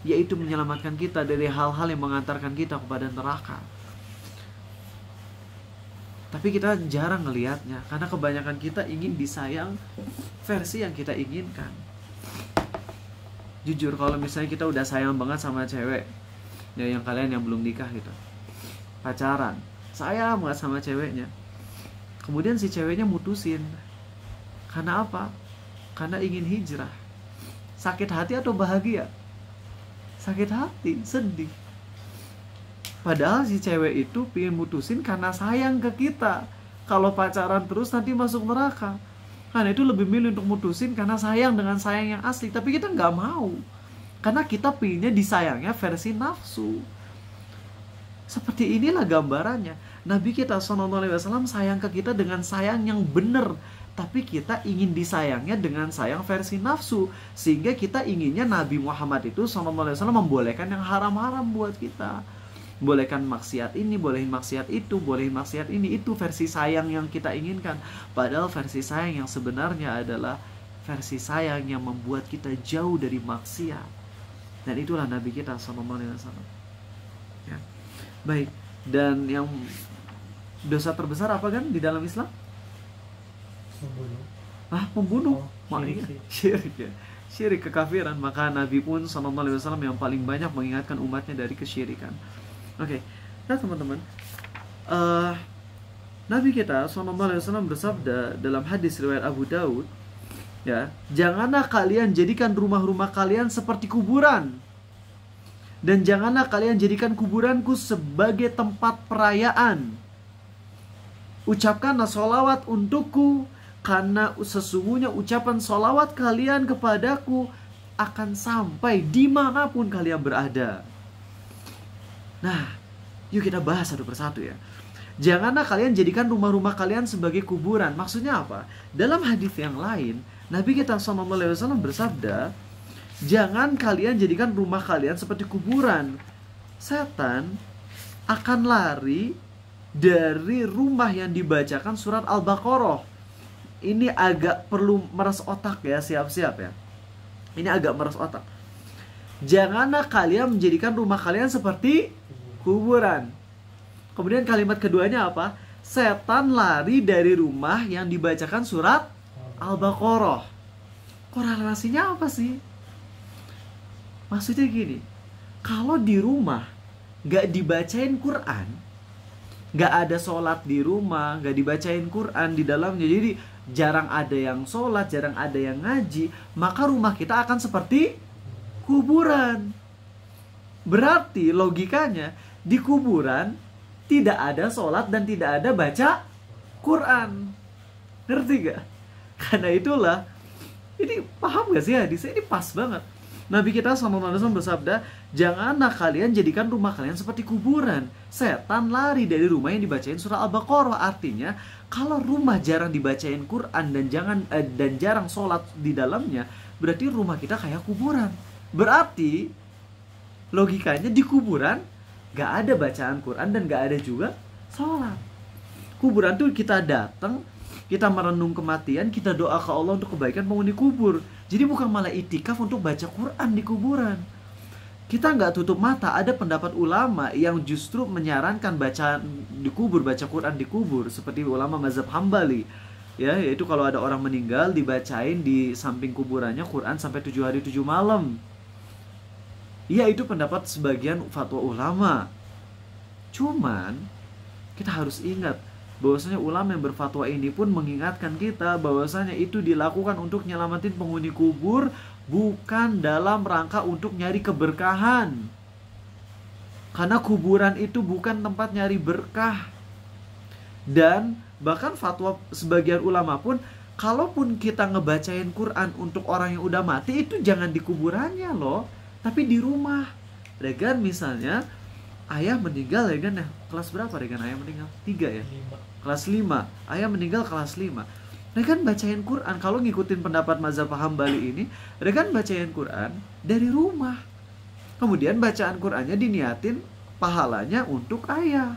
yaitu menyelamatkan kita dari hal-hal yang mengantarkan kita kepada neraka. Tapi kita jarang ngelihatnya karena kebanyakan kita ingin disayang versi yang kita inginkan. Jujur, kalau misalnya kita udah sayang banget sama cewek, ya, yang kalian yang belum nikah gitu, pacaran, sayang banget sama ceweknya, kemudian si ceweknya mutusin. Karena apa? Karena ingin hijrah. Sakit hati atau bahagia? Sakit hati, sedih. Padahal si cewek itu pengen mutusin karena sayang ke kita. Kalau pacaran terus nanti masuk neraka. Karena itu lebih milih untuk mutusin karena sayang dengan sayang yang asli. Tapi kita nggak mau. Karena kita pengennya disayangnya versi nafsu. Seperti inilah gambarannya. Nabi kita SAW sayang ke kita dengan sayang yang benar. Tapi kita ingin disayangnya dengan sayang versi nafsu. Sehingga kita inginnya Nabi Muhammad itu SAW membolehkan yang haram-haram buat kita. Bolehkan maksiat ini, bolehin maksiat itu, bolehin maksiat ini. Itu versi sayang yang kita inginkan. Padahal versi sayang yang sebenarnya adalah versi sayang yang membuat kita jauh dari maksiat. Dan itulah Nabi kita SAW. Ya. Baik. Dan yang dosa terbesar apa kan di dalam Islam? Membunuh. Syirik ya. Syirik, kekafiran. Maka Nabi pun SAW yang paling banyak mengingatkan umatnya dari kesyirikan. Oke. Nah, teman-teman, Nabi kita SAW bersabda dalam hadis riwayat Abu Daud, ya, janganlah kalian jadikan rumah-rumah kalian seperti kuburan, dan janganlah kalian jadikan kuburanku sebagai tempat perayaan. Ucapkanlah sholawat untukku, karena sesungguhnya ucapan sholawat kalian kepadaku akan sampai dimanapun kalian berada. Nah, yuk kita bahas satu persatu ya. Janganlah kalian jadikan rumah-rumah kalian sebagai kuburan. Maksudnya apa? Dalam hadis yang lain, Nabi kita SAW bersabda, jangan kalian jadikan rumah kalian seperti kuburan. Setan akan lari dari rumah yang dibacakan surat Al-Baqarah. Ini agak perlu meres otak ya, siap-siap ya. Ini agak meres otak. Janganlah kalian menjadikan rumah kalian seperti kuburan. Kemudian kalimat keduanya apa? Setan lari dari rumah yang dibacakan surat Al-Baqarah. Korelasinya apa sih? Maksudnya gini, kalau di rumah gak dibacain Quran, nggak ada sholat di rumah, nggak dibacain Quran di dalamnya, jadi jarang ada yang sholat, jarang ada yang ngaji, maka rumah kita akan seperti kuburan. Berarti logikanya di kuburan tidak ada sholat dan tidak ada baca Quran. Ngerti gak? Karena itulah, ini paham gak sih hadisnya? Ini pas banget. Nabi kita SAW bersabda, janganlah kalian jadikan rumah kalian seperti kuburan. Setan lari dari rumah yang dibacain surah Al-Baqarah. Artinya, kalau rumah jarang dibacain Quran dan jarang sholat di dalamnya, berarti rumah kita kayak kuburan. Berarti logikanya di kuburan gak ada bacaan Quran dan gak ada juga sholat. Kuburan tuh kita datang, kita merenung kematian, kita doa ke Allah untuk kebaikan penghuni kubur. Jadi bukan malah itikaf untuk baca Quran di kuburan. Kita nggak tutup mata, ada pendapat ulama yang justru menyarankan bacaan di kubur, baca Quran di kubur, seperti ulama mazhab Hambali. Ya, yaitu kalau ada orang meninggal dibacain di samping kuburannya Quran sampai 7 hari 7 malam. Iya, itu pendapat sebagian fatwa ulama. Cuman kita harus ingat bahwasanya ulama yang berfatwa ini pun mengingatkan kita bahwasanya itu dilakukan untuk nyelamatin penghuni kubur, bukan dalam rangka untuk nyari keberkahan. Karena kuburan itu bukan tempat nyari berkah. Dan bahkan fatwa sebagian ulama pun, kalaupun kita ngebacain Quran untuk orang yang udah mati, itu jangan di kuburannya loh, tapi di rumah. Regan misalnya ayah meninggal, Regan ya kelas berapa Regan ayah meninggal? 3 ya? 5. Kelas 5. Ayah meninggal kelas 5. Regan bacain Quran, kalau ngikutin pendapat mazhab Hambali ini, Regan bacain Quran dari rumah. Kemudian bacaan Qurannya diniatin pahalanya untuk ayah.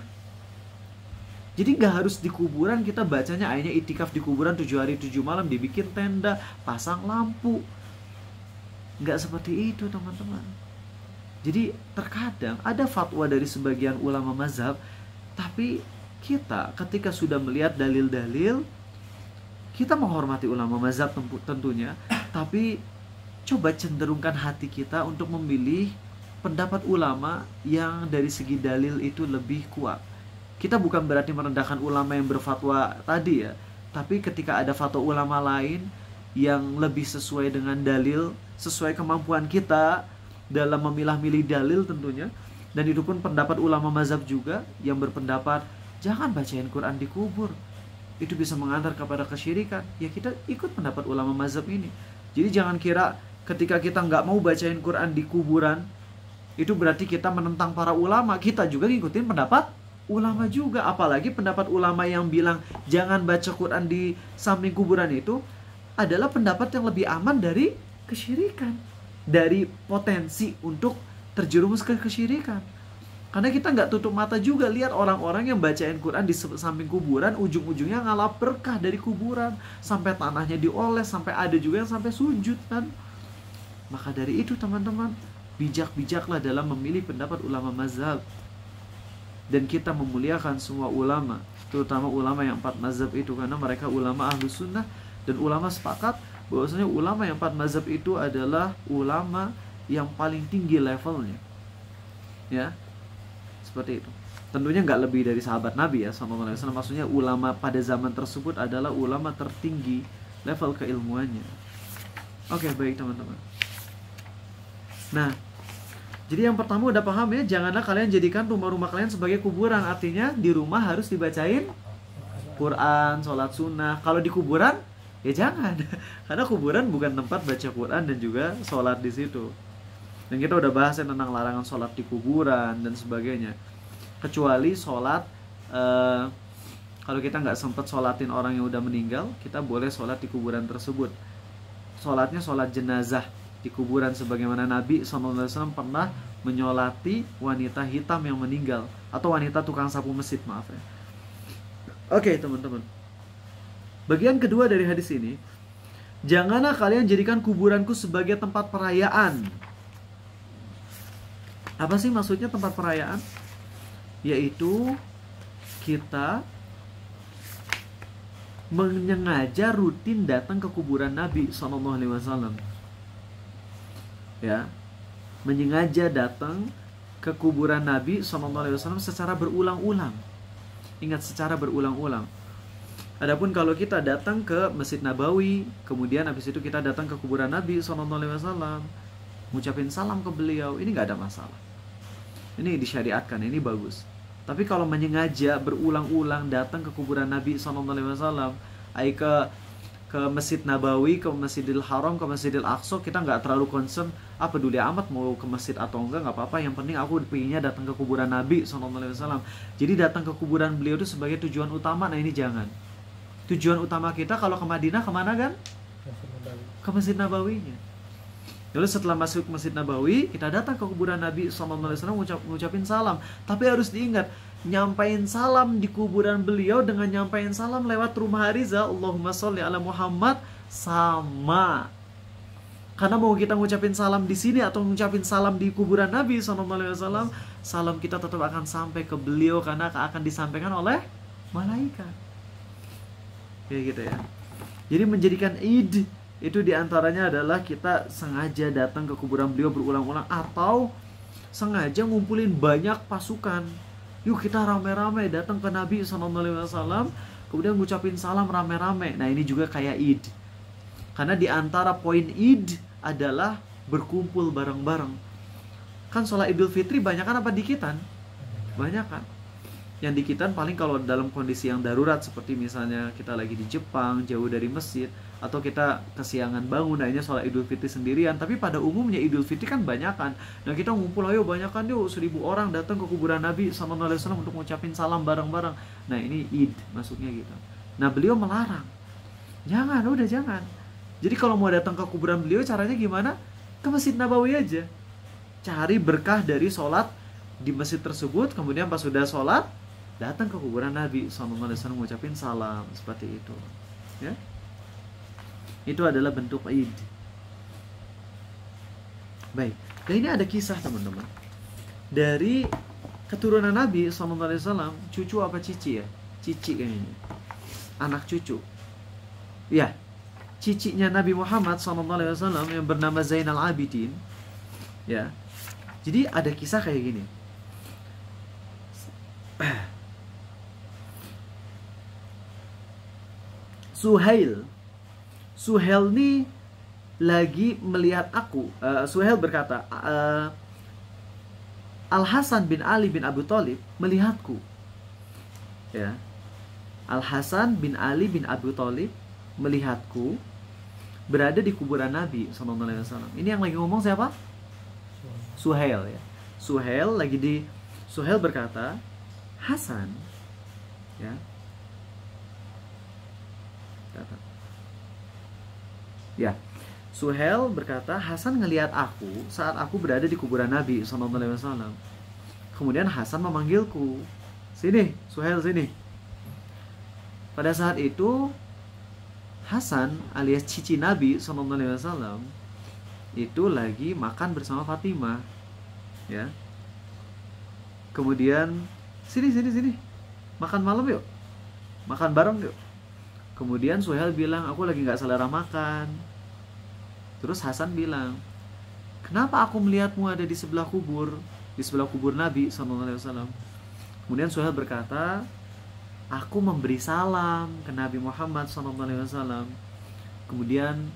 Jadi gak harus di kuburan kita bacanya, ayahnya itikaf di kuburan 7 hari 7 malam, dibikin tenda, pasang lampu. Gak seperti itu teman-teman. Jadi terkadang ada fatwa dari sebagian ulama mazhab, tapi kita ketika sudah melihat dalil-dalil, kita menghormati ulama mazhab tentunya, tapi coba cenderungkan hati kita untuk memilih pendapat ulama yang dari segi dalil itu lebih kuat. Kita bukan berarti merendahkan ulama yang berfatwa tadi ya, tapi ketika ada fatwa ulama lain yang lebih sesuai dengan dalil, sesuai kemampuan kita dalam memilah-milih dalil tentunya, dan itu pun pendapat ulama mazhab juga yang berpendapat jangan bacain Quran di kubur, itu bisa mengantar kepada kesyirikan, ya kita ikut pendapat ulama mazhab ini. Jadi jangan kira ketika kita nggak mau bacain Quran di kuburan, itu berarti kita menentang para ulama. Kita juga ngikutin pendapat ulama juga. Apalagi pendapat ulama yang bilang jangan baca Quran di samping kuburan itu adalah pendapat yang lebih aman dari kesyirikan, dari potensi untuk terjerumus ke kesyirikan. Karena kita nggak tutup mata juga lihat orang-orang yang bacain Quran di samping kuburan, ujung-ujungnya ngalap berkah dari kuburan, sampai tanahnya dioles, sampai ada juga yang sampai sujud kan. Maka dari itu teman-teman, bijak-bijaklah dalam memilih pendapat ulama mazhab. Dan kita memuliakan semua ulama, terutama ulama yang 4 mazhab itu, karena mereka ulama ahlus sunnah. Dan ulama sepakat bahwasanya ulama yang 4 mazhab itu adalah ulama yang paling tinggi levelnya. Ya, seperti itu. Tentunya nggak lebih dari sahabat Nabi ya sallallahu alaihi wasallam. Maksudnya ulama pada zaman tersebut adalah ulama tertinggi level keilmuannya. Oke, baik teman-teman. Nah, jadi yang pertama udah paham ya, janganlah kalian jadikan rumah-rumah kalian sebagai kuburan. Artinya di rumah harus dibacain Quran, sholat sunnah. Kalau di kuburan ya jangan, karena kuburan bukan tempat baca Quran dan juga sholat di situ. Dan kita udah bahas tentang larangan sholat di kuburan dan sebagainya. Kecuali sholat, kalau kita nggak sempat sholatin orang yang udah meninggal, kita boleh sholat di kuburan tersebut. Sholatnya sholat jenazah di kuburan, sebagaimana Nabi SAW pernah menyolati wanita hitam yang meninggal, atau wanita tukang sapu masjid, maaf ya. Oke teman-teman, bagian kedua dari hadis ini, janganlah kalian jadikan kuburanku sebagai tempat perayaan. Apa sih maksudnya tempat perayaan? Yaitu kita menyengaja rutin datang ke kuburan Nabi SAW. Ya, menyengaja datang ke kuburan Nabi SAW secara berulang-ulang. ingat secara berulang-ulang. Adapun kalau kita datang ke Masjid Nabawi, kemudian habis itu kita datang ke kuburan Nabi SAW, ngucapin salam ke beliau, ini nggak ada masalah. Ini disyariatkan, ini bagus. Tapi kalau menyengaja berulang-ulang datang ke kuburan Nabi SAW, ke Masjid Nabawi, ke Masjidil Haram, ke Masjidil Aqsa, kita nggak terlalu concern, peduli amat mau ke masjid atau enggak, nggak apa-apa. Yang penting aku pengennya datang ke kuburan Nabi SAW. Jadi datang ke kuburan beliau itu sebagai tujuan utama, nah ini jangan. Tujuan utama kita kalau ke Madinah kemana kan? Ke Masjid Nabawinya. Lalu setelah masuk Masjid Nabawi, kita datang ke kuburan Nabi SAW ngucapin salam. Tapi harus diingat, nyampain salam di kuburan beliau dengan nyampain salam lewat rumah Ariza, Allahumma sholli ala Muhammad, sama. Karena mau kita ngucapin salam di sini atau ngucapin salam di kuburan Nabi SAW, salam kita tetap akan sampai ke beliau karena akan disampaikan oleh malaikat. Kayak gitu ya. Jadi menjadikan Id itu diantaranya adalah kita sengaja datang ke kuburan beliau berulang-ulang, atau sengaja ngumpulin banyak pasukan. Yuk kita rame-rame datang ke Nabi SAW, kemudian ngucapin salam rame-rame. Nah ini juga kayak Id. Karena diantara poin Id adalah berkumpul bareng-bareng. Kan sholat Idul Fitri banyakan apa dikitan? Banyakan. Yang dikitan paling kalau dalam kondisi yang darurat, seperti misalnya kita lagi di Jepang jauh dari masjid, atau kita kesiangan bangun, akhirnya sholat Idul Fitri sendirian. Tapi pada umumnya Idul Fitri kan banyakan. Nah kita ngumpul, ayo banyakan yuk, 1000 orang datang ke kuburan Nabi SAW untuk ngucapin salam bareng-bareng. Nah ini Id masuknya gitu. Nah beliau melarang, jangan, udah jangan. Jadi kalau mau datang ke kuburan beliau caranya gimana? Ke Masjid Nabawi aja, cari berkah dari sholat di masjid tersebut. Kemudian pas sudah sholat, datang ke kuburan Nabi SAW mengucapin salam, seperti itu ya. Itu adalah bentuk Id. Baik, dan ini ada kisah teman-teman dari keturunan Nabi SAW. Cucu apa cici ya? Cici kayaknya, anak cucu ya, cicinya Nabi Muhammad SAW yang bernama Zainal Abidin ya. Jadi ada kisah kayak gini. Suhail nih lagi melihat aku. Suhail berkata, Al Hasan bin Ali bin Abu Thalib melihatku. Ya, Al Hasan bin Ali bin Abu Thalib melihatku berada di kuburan Nabi SAW. Ini yang lagi ngomong siapa? Suhail ya. Suhail berkata, Hasan ya. Ya, Suhail berkata, Hasan ngelihat aku saat aku berada di kuburan Nabi SAW. Kemudian Hasan memanggilku, sini, Suhail sini. Pada saat itu Hasan alias cici Nabi SAW itu lagi makan bersama Fatimah, ya. Kemudian sini, makan malam yuk, makan bareng yuk. Kemudian Suhail bilang, aku lagi gak selera makan. Terus Hasan bilang, kenapa aku melihatmu ada di sebelah kubur Nabi SAW? Kemudian Suhail berkata, aku memberi salam ke Nabi Muhammad SAW. Kemudian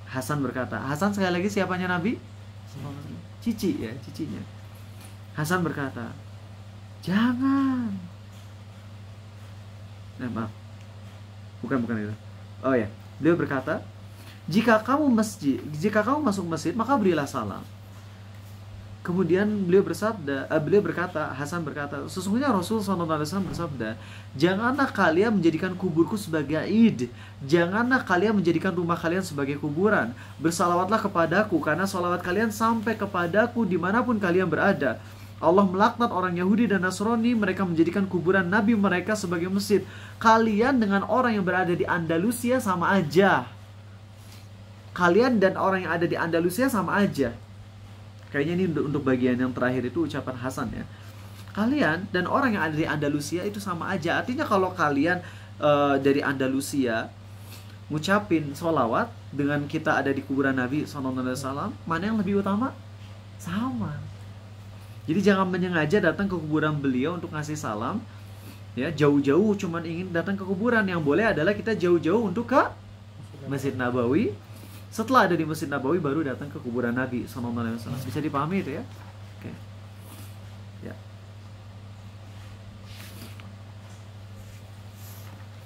Hasan berkata, Hasan sekali lagi siapanya Nabi? Cici ya, cicinya. Hasan berkata, jangan. Maaf. Bukan itu. Oh ya, beliau berkata, jika kamu masuk masjid, maka berilah salam. Kemudian beliau berkata, Hasan berkata, sesungguhnya Rasul SAW bersabda, janganlah kalian menjadikan kuburku sebagai id, janganlah kalian menjadikan rumah kalian sebagai kuburan. Bersalawatlah kepadaku, karena salawat kalian sampai kepadaku dimanapun kalian berada. Allah melaknat orang Yahudi dan Nasrani, mereka menjadikan kuburan Nabi mereka sebagai masjid. Kalian dengan orang yang berada di Andalusia sama aja. Kalian dan orang yang ada di Andalusia sama aja. Kayaknya ini untuk bagian yang terakhir itu ucapan Hasan ya. Kalian dan orang yang ada di Andalusia itu sama aja. Artinya kalau kalian dari Andalusia ngucapin sholawat dengan kita ada di kuburan Nabi SAW, mana yang lebih utama? Sama. Jadi jangan menyengaja datang ke kuburan beliau untuk ngasih salam, Ya, jauh-jauh cuman ingin datang ke kuburan. Yang boleh adalah kita jauh-jauh untuk ke Masjid Nabawi. Setelah ada di Masjid Nabawi baru datang ke kuburan Nabi SAW. Bisa dipahami itu ya? Oke. Ya.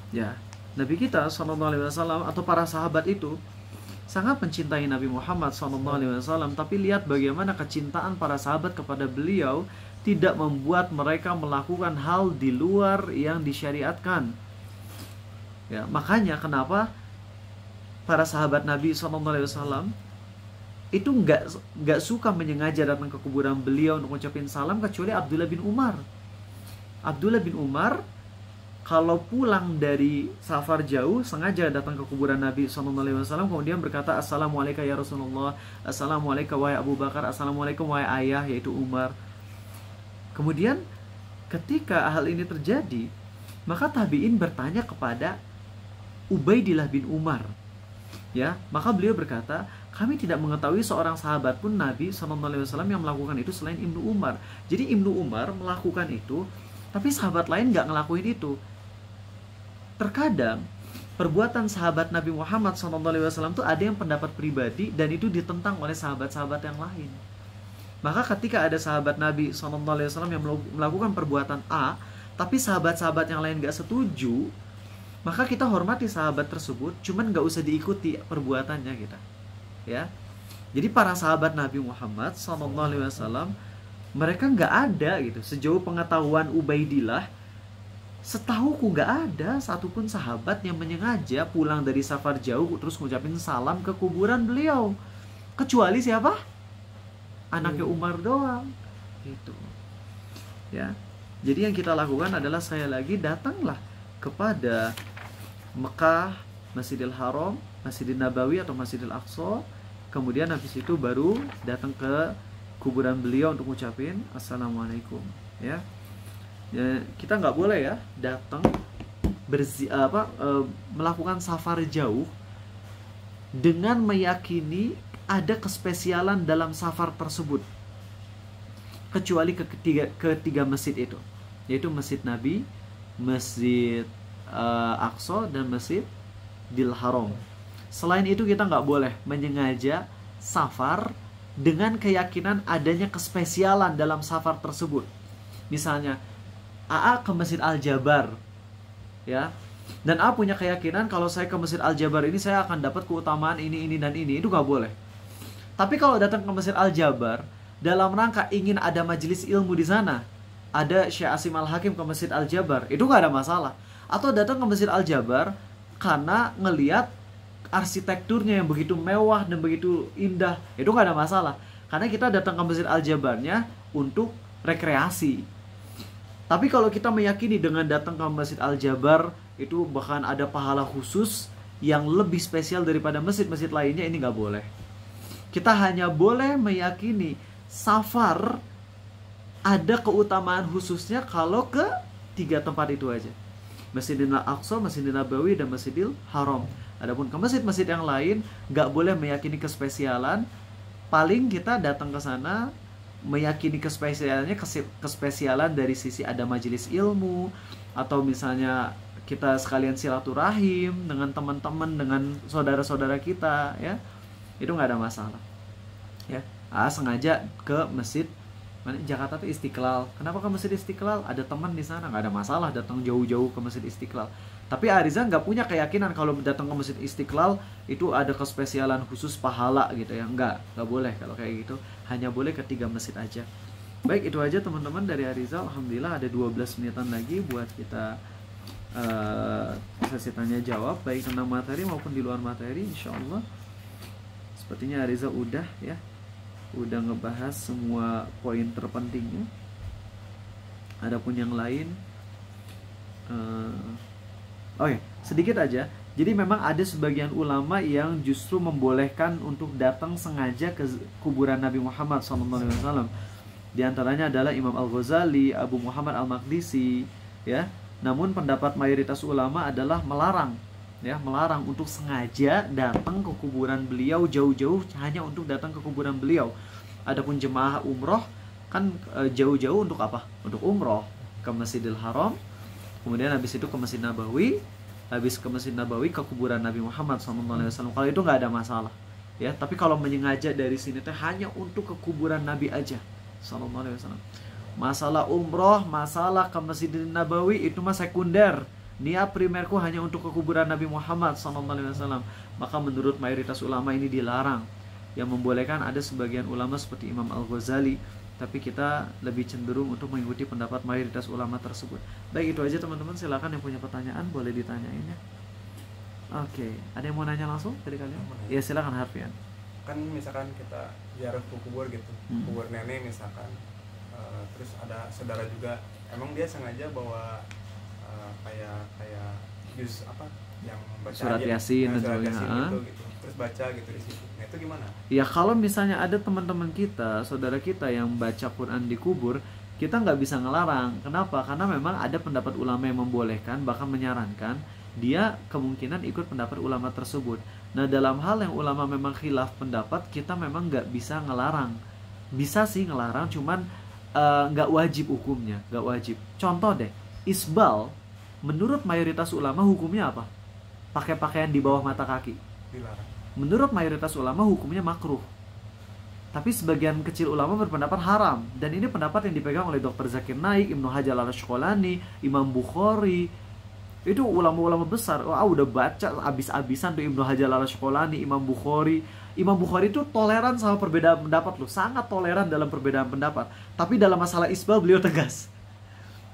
Ya, Nabi kita SAW atau para sahabat itu sangat mencintai Nabi Muhammad SAW. Tapi lihat bagaimana kecintaan para sahabat kepada beliau tidak membuat mereka melakukan hal di luar yang disyariatkan. Ya, makanya kenapa para sahabat Nabi SAW itu nggak suka menyengaja datang ke kuburan beliau untuk ngucapin salam, kecuali Abdullah bin Umar. Abdullah bin Umar kalau pulang dari safar jauh sengaja datang ke kuburan Nabi SAW, kemudian berkata, Assalamualaikum ya Rasulullah, Assalamualaikum wahai Abu Bakar, Assalamualaikum wahai ayah, yaitu Umar. Kemudian ketika hal ini terjadi, maka tabi'in bertanya kepada Ubaidillah bin Umar. Ya, maka beliau berkata, kami tidak mengetahui seorang sahabat pun Nabi SAW yang melakukan itu selain Ibnu Umar. Jadi Ibnu Umar melakukan itu, tapi sahabat lain nggak ngelakuin itu. Terkadang perbuatan sahabat Nabi Muhammad SAW itu ada yang pendapat pribadi dan itu ditentang oleh sahabat-sahabat yang lain. Maka ketika ada sahabat Nabi SAW yang melakukan perbuatan A, tapi sahabat-sahabat yang lain gak setuju, maka kita hormati sahabat tersebut, cuman gak usah diikuti perbuatannya kita. Ya, jadi para sahabat Nabi Muhammad SAW mereka gak ada gitu. Sejauh pengetahuan Ubaidillah, setahuku gak ada satupun sahabat yang menyengaja pulang dari safar jauh terus ngucapin salam ke kuburan beliau, kecuali siapa? Anaknya Umar doang gitu ya. Jadi yang kita lakukan adalah sekali lagi datanglah kepada Mekah, Masjidil Haram, Masjidil Nabawi atau Masjidil Aqsa, kemudian habis itu baru datang ke kuburan beliau untuk ngucapin Assalamualaikum ya. Ya, kita nggak boleh ya datang melakukan safar jauh dengan meyakini ada kespesialan dalam safar tersebut, kecuali ketiga masjid itu, yaitu Masjid Nabi, Masjid Aqsa, dan Masjidil Haram. Selain itu kita nggak boleh menyengaja safar dengan keyakinan adanya kespesialan dalam safar tersebut. Misalnya AA ke Masjid Al-Jabar ya, dan A punya keyakinan kalau saya ke Masjid Al-Jabar ini saya akan dapat keutamaan ini dan ini, itu nggak boleh. Tapi kalau datang ke Masjid Al-Jabar dalam rangka ingin ada majelis ilmu di sana, ada Syekh Asim Al-Hakim ke Masjid Al-Jabar, itu nggak ada masalah. Atau datang ke Masjid Al-Jabar karena ngelihat arsitekturnya yang begitu mewah dan begitu indah, itu nggak ada masalah. Karena kita datang ke Masjid Al-Jabarnya untuk rekreasi. Tapi kalau kita meyakini dengan datang ke Masjid Al-Jabar itu bahkan ada pahala khusus yang lebih spesial daripada masjid-masjid lainnya, ini nggak boleh. Kita hanya boleh meyakini safar ada keutamaan khususnya kalau ke tiga tempat itu aja, Masjidil Aqsa, Masjidil Nabawi, dan Masjidil Haram. Adapun ke masjid-masjid yang lain nggak boleh meyakini kespesialan. Paling kita datang ke sana meyakini kespesialan dari sisi ada majelis ilmu, atau misalnya kita sekalian silaturahim dengan teman-teman, dengan saudara-saudara kita ya, itu nggak ada masalah ya. Sengaja ke masjid Jakarta tuh Istiqlal, kenapa ke Masjid Istiqlal? Ada teman di sana, nggak ada masalah datang jauh-jauh ke Masjid Istiqlal. Tapi Ariza nggak punya keyakinan kalau datang ke Masjid Istiqlal itu ada kespesialan khusus pahala gitu ya, nggak boleh kalau kayak gitu. Hanya boleh ke tiga masjid aja. Baik, itu aja teman-teman dari Ariza. Alhamdulillah ada 12 menitan lagi buat kita sesi tanya jawab, baik tentang materi maupun di luar materi, insyaallah. Sepertinya Ariza udah ngebahas semua poin terpentingnya. Adapun yang lain sedikit aja. Jadi memang ada sebagian ulama yang justru membolehkan untuk datang sengaja ke kuburan Nabi Muhammad SAW. Di antaranya adalah Imam Al-Ghazali, Abu Muhammad Al-Maqdisi ya. Namun pendapat mayoritas ulama adalah melarang untuk sengaja datang ke kuburan beliau jauh-jauh hanya untuk datang ke kuburan beliau. Adapun jemaah umroh kan jauh-jauh untuk apa? Untuk umroh ke Masjidil Haram, kemudian habis itu ke Masjid Nabawi, habis ke Masjid Nabawi ke kuburan Nabi Muhammad SAW. Kalau itu nggak ada masalah, ya. Tapi kalau menyengaja dari sini teh hanya untuk ke kuburan Nabi aja SAW. Masalah umroh, masalah ke Masjid Nabawi itu mah sekunder. Niat primerku hanya untuk ke kuburan Nabi Muhammad SAW. Maka menurut mayoritas ulama ini dilarang. Yang membolehkan ada sebagian ulama seperti Imam Al-Ghazali, tapi kita lebih cenderung untuk mengikuti pendapat mayoritas ulama tersebut. Baik, itu aja teman-teman. Silakan yang punya pertanyaan boleh ditanyain ya. Oke, ada yang mau nanya langsung dari kalian? Ya silakan Harfian. Kan misalkan kita ziarah ke kubur gitu, kubur nenek misalkan, terus ada saudara juga, emang dia sengaja bawa kayak juz apa yang baca surat Yasin dan sebagainya sebagainya gitu, terus baca gitu di situ. Nah itu gimana? Ya kalau misalnya ada teman-teman kita, saudara kita yang baca Quran di kubur, kita nggak bisa ngelarang. Kenapa? Karena memang ada pendapat ulama yang membolehkan, bahkan menyarankan dia kemungkinan ikut pendapat ulama tersebut. Nah dalam hal yang ulama memang khilaf pendapat, kita memang nggak bisa ngelarang. Bisa sih ngelarang, cuman nggak wajib hukumnya, nggak wajib. Contoh deh, isbal menurut mayoritas ulama hukumnya apa? Pakai pakaian di bawah mata kaki. Dilarang. Menurut mayoritas ulama hukumnya makruh. Tapi sebagian kecil ulama berpendapat haram. Dan ini pendapat yang dipegang oleh Dr. Zakir Naik, Ibnu Hajar al-Asqalani, Imam Bukhari. Itu ulama-ulama besar. Udah baca abis-abisan tuh Ibnu Hajar al-Asqalani, Imam Bukhari. Imam Bukhari itu toleran sama perbedaan pendapat loh. Sangat toleran dalam perbedaan pendapat. Tapi dalam masalah isbal beliau tegas.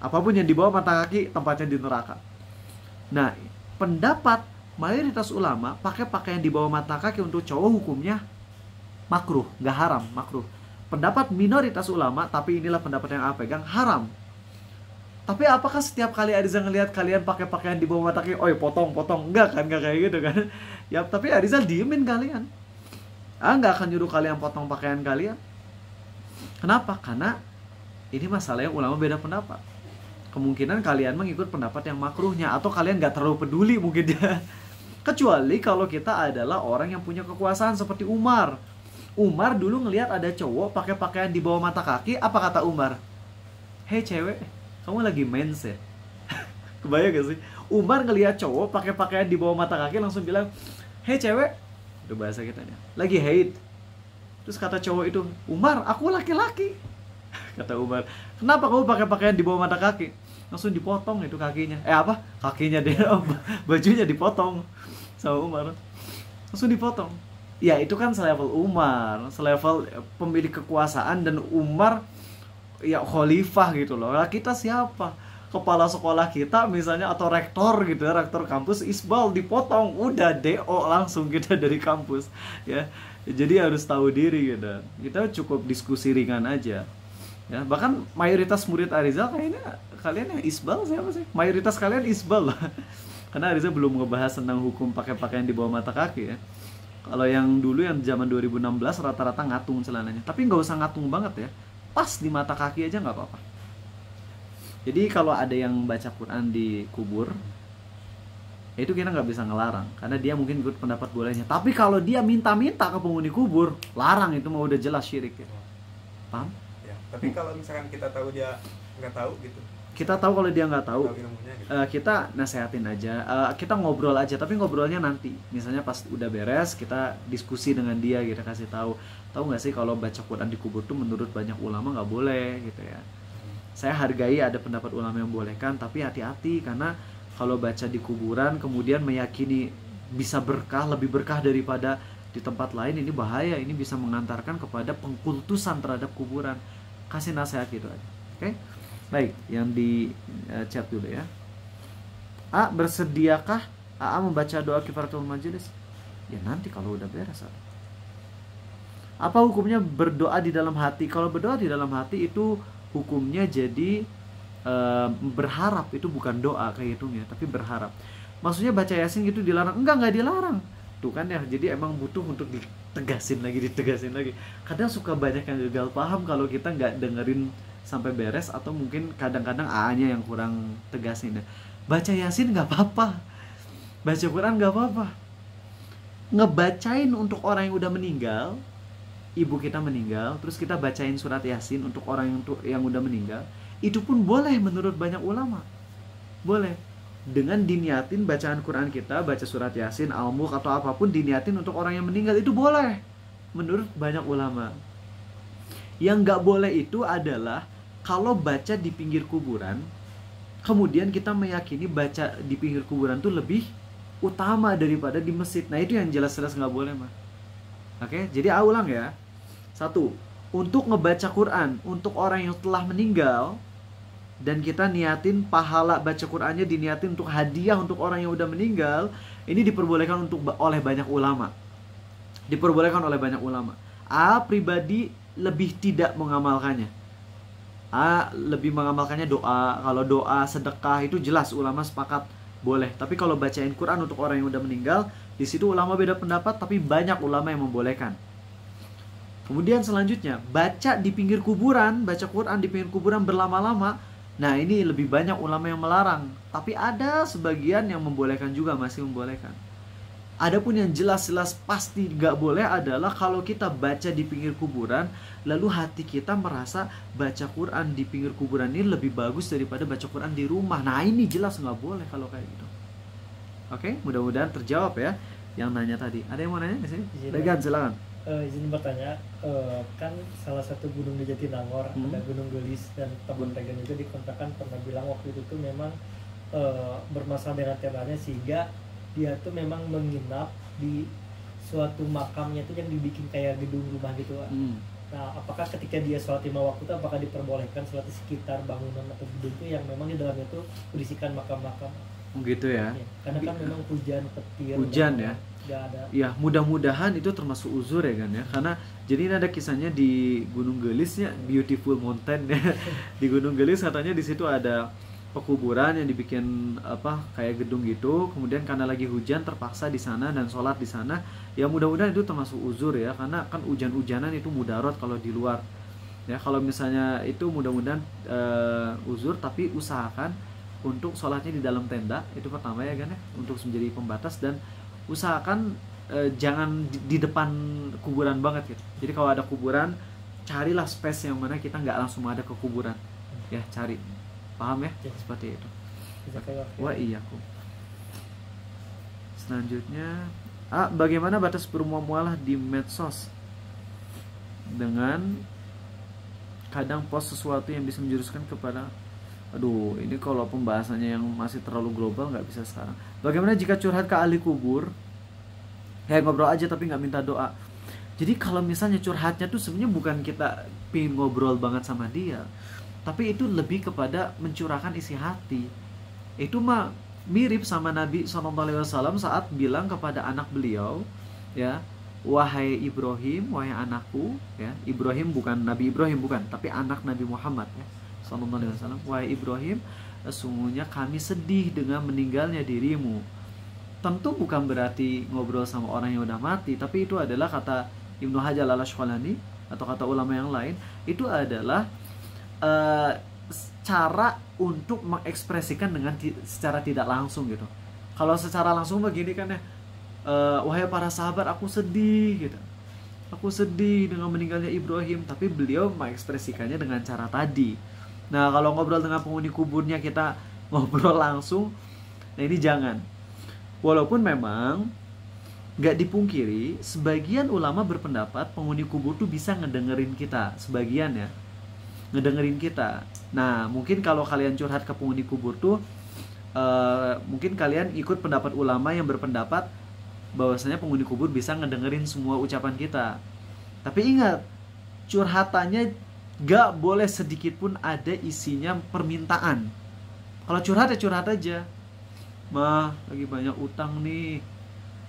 Apapun yang dibawa mata kaki tempatnya di neraka. Nah, pendapat mayoritas ulama pakai pakaian di bawah mata kaki untuk cowok hukumnya makruh, nggak haram, makruh. Pendapat minoritas ulama, tapi inilah pendapat yang aku pegang, haram. Tapi apakah setiap kali Ariza ngelihat kalian pakai pakaian di bawah mata kaki, oi potong, enggak kan, enggak kayak gitu kan? Ya, tapi Ariza diemin kalian. Nggak akan nyuruh kalian potong pakaian kalian. Kenapa? Karena ini masalahnya ulama beda pendapat. Kemungkinan kalian mengikut pendapat yang makruhnya, atau kalian nggak terlalu peduli mungkin ya. Kecuali kalau kita adalah orang yang punya kekuasaan seperti Umar. Umar dulu ngelihat ada cowok pakai pakaian di bawah mata kaki, apa kata Umar? Hei cewek, kamu lagi mens ya? Kebayang gak sih? Umar ngelihat cowok pakai pakaian di bawah mata kaki langsung bilang, hei cewek, itu bahasa kita ya, lagi haid. Terus kata cowok itu, Umar, aku laki-laki. Kata Umar, kenapa kamu pakai pakaian di bawah mata kaki? Langsung dipotong itu kakinya. Kakinya dia, bajunya dipotong sama Umar. Langsung dipotong. Ya itu kan selevel Umar, selevel pemilik kekuasaan, dan Umar ya khalifah gitu loh. Nah, kita siapa? Kepala sekolah kita misalnya, atau rektor gitu, rektor kampus, isbal dipotong, udah DO langsung kita dari kampus ya. Jadi harus tahu diri gitu. Kita cukup diskusi ringan aja. Ya, bahkan mayoritas murid Arizal kayaknya kalian yang isbal siapa sih? Mayoritas kalian isbal lah. Karena Arizal belum ngebahas tentang hukum pakai pakaian di bawah mata kaki ya. Kalau yang dulu yang zaman 2016 rata-rata ngatung celananya. Tapi nggak usah ngatung banget ya. Pas di mata kaki aja nggak apa-apa. Jadi kalau ada yang baca Quran di kubur, itu kita nggak bisa ngelarang. Karena dia mungkin ikut pendapat bolehnya. Tapi kalau dia minta-minta ke penghuni kubur, larang, itu mah udah jelas syirik ya. Paham? Tapi kalau misalkan kita tahu dia nggak tahu gitu, kita tahu kalau dia nggak tahu, ilmunya, gitu. Kita nasehatin aja, kita ngobrol aja, tapi ngobrolnya nanti, misalnya pas udah beres kita diskusi dengan dia, kita kasih tahu nggak sih kalau baca Quran di kubur tuh menurut banyak ulama nggak boleh gitu ya. Saya hargai ada pendapat ulama yang bolehkan, tapi hati-hati, karena kalau baca di kuburan kemudian meyakini bisa berkah, lebih berkah daripada di tempat lain, ini bahaya, ini bisa mengantarkan kepada pengkultusan terhadap kuburan. Kasih nasihat gitu aja. Oke? Baik, yang di chat dulu ya. Bersediakah membaca doa kifaratul majelis? Ya nanti kalau udah beres. Apa hukumnya berdoa di dalam hati? Kalau berdoa di dalam hati itu hukumnya jadi berharap, itu bukan doa kehitungnya, tapi berharap. Maksudnya baca Yasin gitu dilarang? Enggak dilarang. Tuh kan ya, jadi emang butuh untuk ditegasin lagi. Kadang suka banyak yang gagal paham kalau kita nggak dengerin sampai beres, atau mungkin kadang-kadang A-nya yang kurang tegasin ya. Baca Yasin nggak apa-apa, baca Quran nggak apa-apa. Ngebacain untuk orang yang udah meninggal, ibu kita meninggal, terus kita bacain surat Yasin untuk orang yang udah meninggal, itu pun boleh menurut banyak ulama. Boleh. Dengan diniatin bacaan Quran kita, baca surat Yasin, Al-Mulk atau apapun diniatin untuk orang yang meninggal, itu boleh menurut banyak ulama. Yang nggak boleh itu adalah kalau baca di pinggir kuburan, kemudian kita meyakini baca di pinggir kuburan itu lebih utama daripada di masjid. Nah itu yang jelas-jelas nggak boleh mah. Oke, jadi ulang ya. 1. Untuk ngebaca Quran untuk orang yang telah meninggal, dan kita niatin pahala baca Qurannya diniatin untuk hadiah untuk orang yang udah meninggal, ini diperbolehkan oleh banyak ulama. Diperbolehkan oleh banyak ulama. Pribadi lebih tidak mengamalkannya. Lebih mengamalkannya doa. Kalau doa, sedekah itu jelas ulama sepakat boleh. Tapi kalau bacain Quran untuk orang yang udah meninggal, di situ ulama beda pendapat, tapi banyak ulama yang membolehkan. Kemudian selanjutnya, baca di pinggir kuburan, baca Quran di pinggir kuburan berlama-lama. Nah ini lebih banyak ulama yang melarang, tapi ada sebagian yang membolehkan juga, masih membolehkan. Adapun yang jelas-jelas pasti gak boleh adalah kalau kita baca di pinggir kuburan, lalu hati kita merasa baca Quran di pinggir kuburan ini lebih bagus daripada baca Quran di rumah. Nah ini jelas gak boleh kalau kayak gitu. Oke, mudah-mudahan terjawab ya yang nanya tadi. Ada yang mau nanya di sini? Regan, silakan. Izin bertanya, kan salah satu gunung di Jatinangor ada Gunung Gelis, dan teman Regan juga dikontakkan pernah bilang waktu itu tuh memang bermasalah dengan tendanya, sehingga dia tuh memang menginap di suatu makamnya tuh yang dibikin kayak gedung rumah gitu. Nah apakah ketika dia sholat 5 waktu itu apakah diperbolehkan sholat di sekitar bangunan atau gedung tuh yang memang di dalamnya tuh berisikan makam-makam? Gitu ya. Karena kan memang hujan, petir, hujan ya. Gak ada. Ya mudah-mudahan itu termasuk uzur ya kan ya. Karena jadi ini ada kisahnya di Gunung Gelis ya, Beautiful Mountain ya. Di Gunung Gelis katanya di situ ada pekuburan yang dibikin kayak gedung gitu. Kemudian karena lagi hujan terpaksa di sana dan sholat di sana. Ya mudah-mudahan itu termasuk uzur ya, karena kan hujan-hujanan itu mudarat kalau di luar. Ya kalau misalnya itu mudah-mudahan uzur, tapi usahakan untuk sholatnya di dalam tenda, itu pertama ya kan ya, untuk menjadi pembatas. Dan usahakan jangan di depan kuburan banget gitu. Jadi kalau ada kuburan, carilah space yang mana kita nggak langsung ada ke kuburan ya, cari. Paham ya? Seperti itu. Wa iyyakum. Selanjutnya, bagaimana batas bermuamalah di medsos dengan kadang post sesuatu yang bisa menjuruskan kepada, aduh ini kalau pembahasannya yang masih terlalu global nggak bisa sekarang. Bagaimana jika curhat ke ahli kubur, kayak ngobrol aja tapi nggak minta doa. Jadi kalau misalnya curhatnya tuh sebenarnya bukan kita pingin ngobrol banget sama dia, tapi itu lebih kepada mencurahkan isi hati. Itu mah mirip sama Nabi SAW saat bilang kepada anak beliau, ya, wahai Ibrahim, wahai anakku, ya, Ibrahim bukan Nabi Ibrahim bukan, tapi anak Nabi Muhammad ya, SAW, wahai Ibrahim, sesungguhnya kami sedih dengan meninggalnya dirimu. Tentu bukan berarti ngobrol sama orang yang udah mati, tapi itu adalah kata Ibnu Hajar al-Asqalani atau kata ulama yang lain, itu adalah cara untuk mengekspresikan dengan secara tidak langsung gitu. Kalau secara langsung begini kan ya, wahai para sahabat, aku sedih gitu, aku sedih dengan meninggalnya Ibrahim, tapi beliau mengekspresikannya dengan cara tadi. Nah kalau ngobrol dengan penghuni kuburnya kita ngobrol langsung, nah ini jangan. Walaupun memang gak dipungkiri, sebagian ulama berpendapat penghuni kubur tuh bisa ngedengerin kita, sebagian ya, ngedengerin kita. Nah mungkin kalau kalian curhat ke penghuni kubur tuh mungkin kalian ikut pendapat ulama yang berpendapat bahwasanya penghuni kubur bisa ngedengerin semua ucapan kita. Tapi ingat, curhatannya gak boleh sedikit pun ada isinya permintaan. Kalau curhat ya curhat aja, mah lagi banyak utang nih,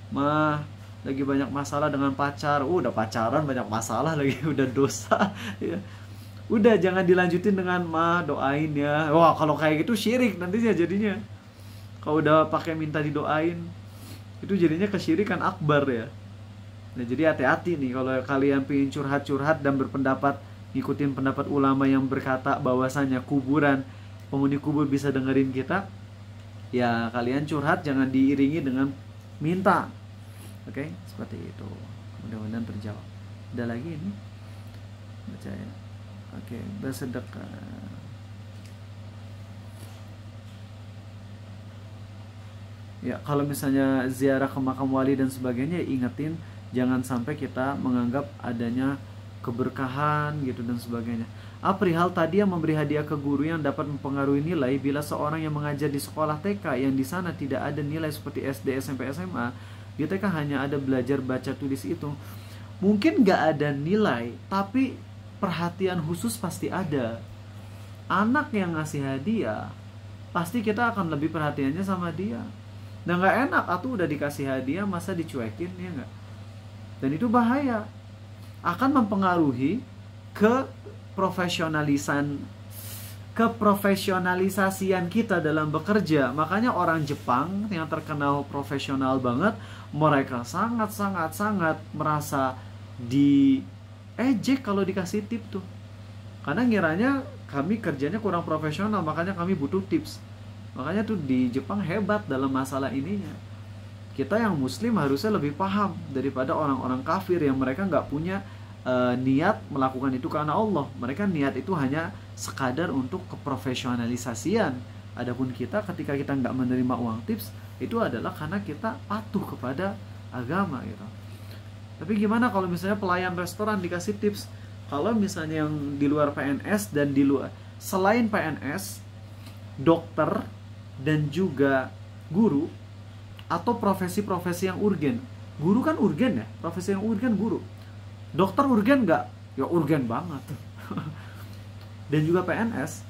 mah lagi banyak masalah dengan pacar. Udah pacaran banyak masalah lagi, udah dosa ya. Udah jangan dilanjutin dengan mah doain ya. Wah kalau kayak gitu syirik nantinya jadinya. Kalau udah pakai minta didoain, itu jadinya kesyirikan akbar ya. Nah jadi hati-hati nih kalau kalian pengen curhat-curhat dan berpendapat ngikutin pendapat ulama yang berkata bahwasanya kuburan, penghuni kubur bisa dengerin kita, ya kalian curhat jangan diiringi dengan minta. Oke, seperti itu. Mudah-mudahan terjawab. Ada lagi ini? Baca ya. Oke, bersedekah. Ya, kalau misalnya ziarah ke makam wali dan sebagainya, ingetin jangan sampai kita menganggap adanya keberkahan gitu dan sebagainya. Perihal tadi yang memberi hadiah ke guru yang dapat mempengaruhi nilai, bila seorang yang mengajar di sekolah TK yang di sana tidak ada nilai seperti SD, SMP, SMA, di TK hanya ada belajar baca tulis itu, mungkin gak ada nilai, tapi perhatian khusus pasti ada. Anak yang ngasih hadiah, pasti kita akan lebih perhatiannya sama dia. Dan gak enak, atau udah dikasih hadiah masa dicuekin, ya gak? Dan itu bahaya, akan mempengaruhi keprofesionalisasian kita dalam bekerja. Makanya orang Jepang yang terkenal profesional banget, mereka sangat merasa diejek kalau dikasih tip tuh, karena ngiranya kami kerjanya kurang profesional, makanya kami butuh tips. Makanya tuh di Jepang hebat dalam masalah ininya. Kita yang muslim harusnya lebih paham daripada orang-orang kafir yang mereka nggak punya niat melakukan itu karena Allah. Mereka niat itu hanya sekadar untuk keprofesionalisasian. Adapun kita ketika kita nggak menerima uang tips, itu adalah karena kita patuh kepada agama gitu. Tapi gimana kalau misalnya pelayan restoran dikasih tips? Kalau misalnya yang di luar PNS dan di luar, selain PNS, dokter dan juga guru, atau profesi-profesi yang urgen. Guru kan urgen ya, profesi yang urgen guru. Dokter urgen nggak? Ya urgen banget. Dan juga PNS,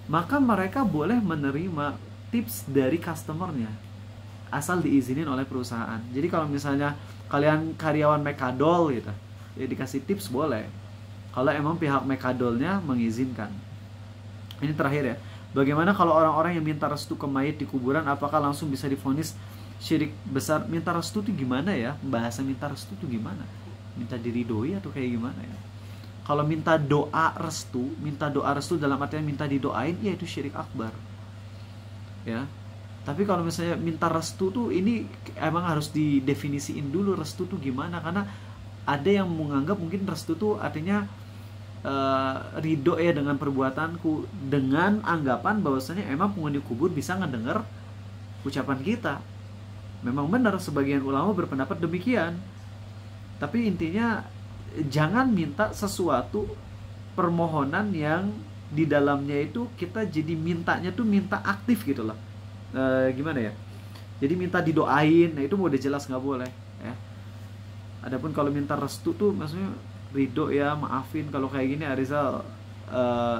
maka mereka boleh menerima tips dari customernya asal diizinin oleh perusahaan. Jadi kalau misalnya kalian karyawan Mekadol gitu, ya dikasih tips boleh, kalau emang pihak Mekadolnya mengizinkan. Ini terakhir ya, bagaimana kalau orang-orang yang minta restu ke mayit di kuburan, apakah langsung bisa divonis syirik besar? Minta restu itu gimana ya? Bahasa minta restu itu gimana? Minta diridoi atau kayak gimana ya? Kalau minta doa restu dalam artian minta didoain, ya itu syirik akbar. Ya. Tapi kalau misalnya minta restu tuh, ini emang harus didefinisiin dulu restu tuh gimana, karena ada yang menganggap mungkin restu tuh artinya ridho ya dengan perbuatanku, dengan anggapan bahwasanya emang penghuni kubur bisa ngedenger ucapan kita. Memang benar, sebagian ulama berpendapat demikian. Tapi intinya jangan minta sesuatu permohonan yang di dalamnya itu kita jadi mintanya tuh minta aktif gitu loh. Gimana ya? Jadi minta didoain, nah itu udah jelas nggak boleh. Ya. Adapun kalau minta restu tuh maksudnya ridho ya, maafin kalau kayak gini, Arizal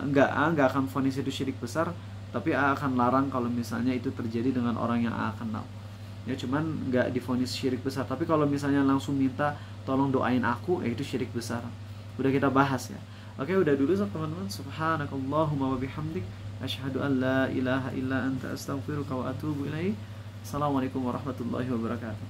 nggak akan vonis itu syirik besar, tapi akan larang kalau misalnya itu terjadi dengan orang yang kenal. Ya cuman nggak divonis syirik besar. Tapi kalau misalnya langsung minta tolong doain aku, itu syirik besar. Udah kita bahas ya. Oke, udah dulu teman-teman. Subhanakallahumma wa bihamdik, asyhadu an la ilaha illa anta astaghfiruka wa atubu ilaik. Assalamualaikum warahmatullahi wabarakatuh.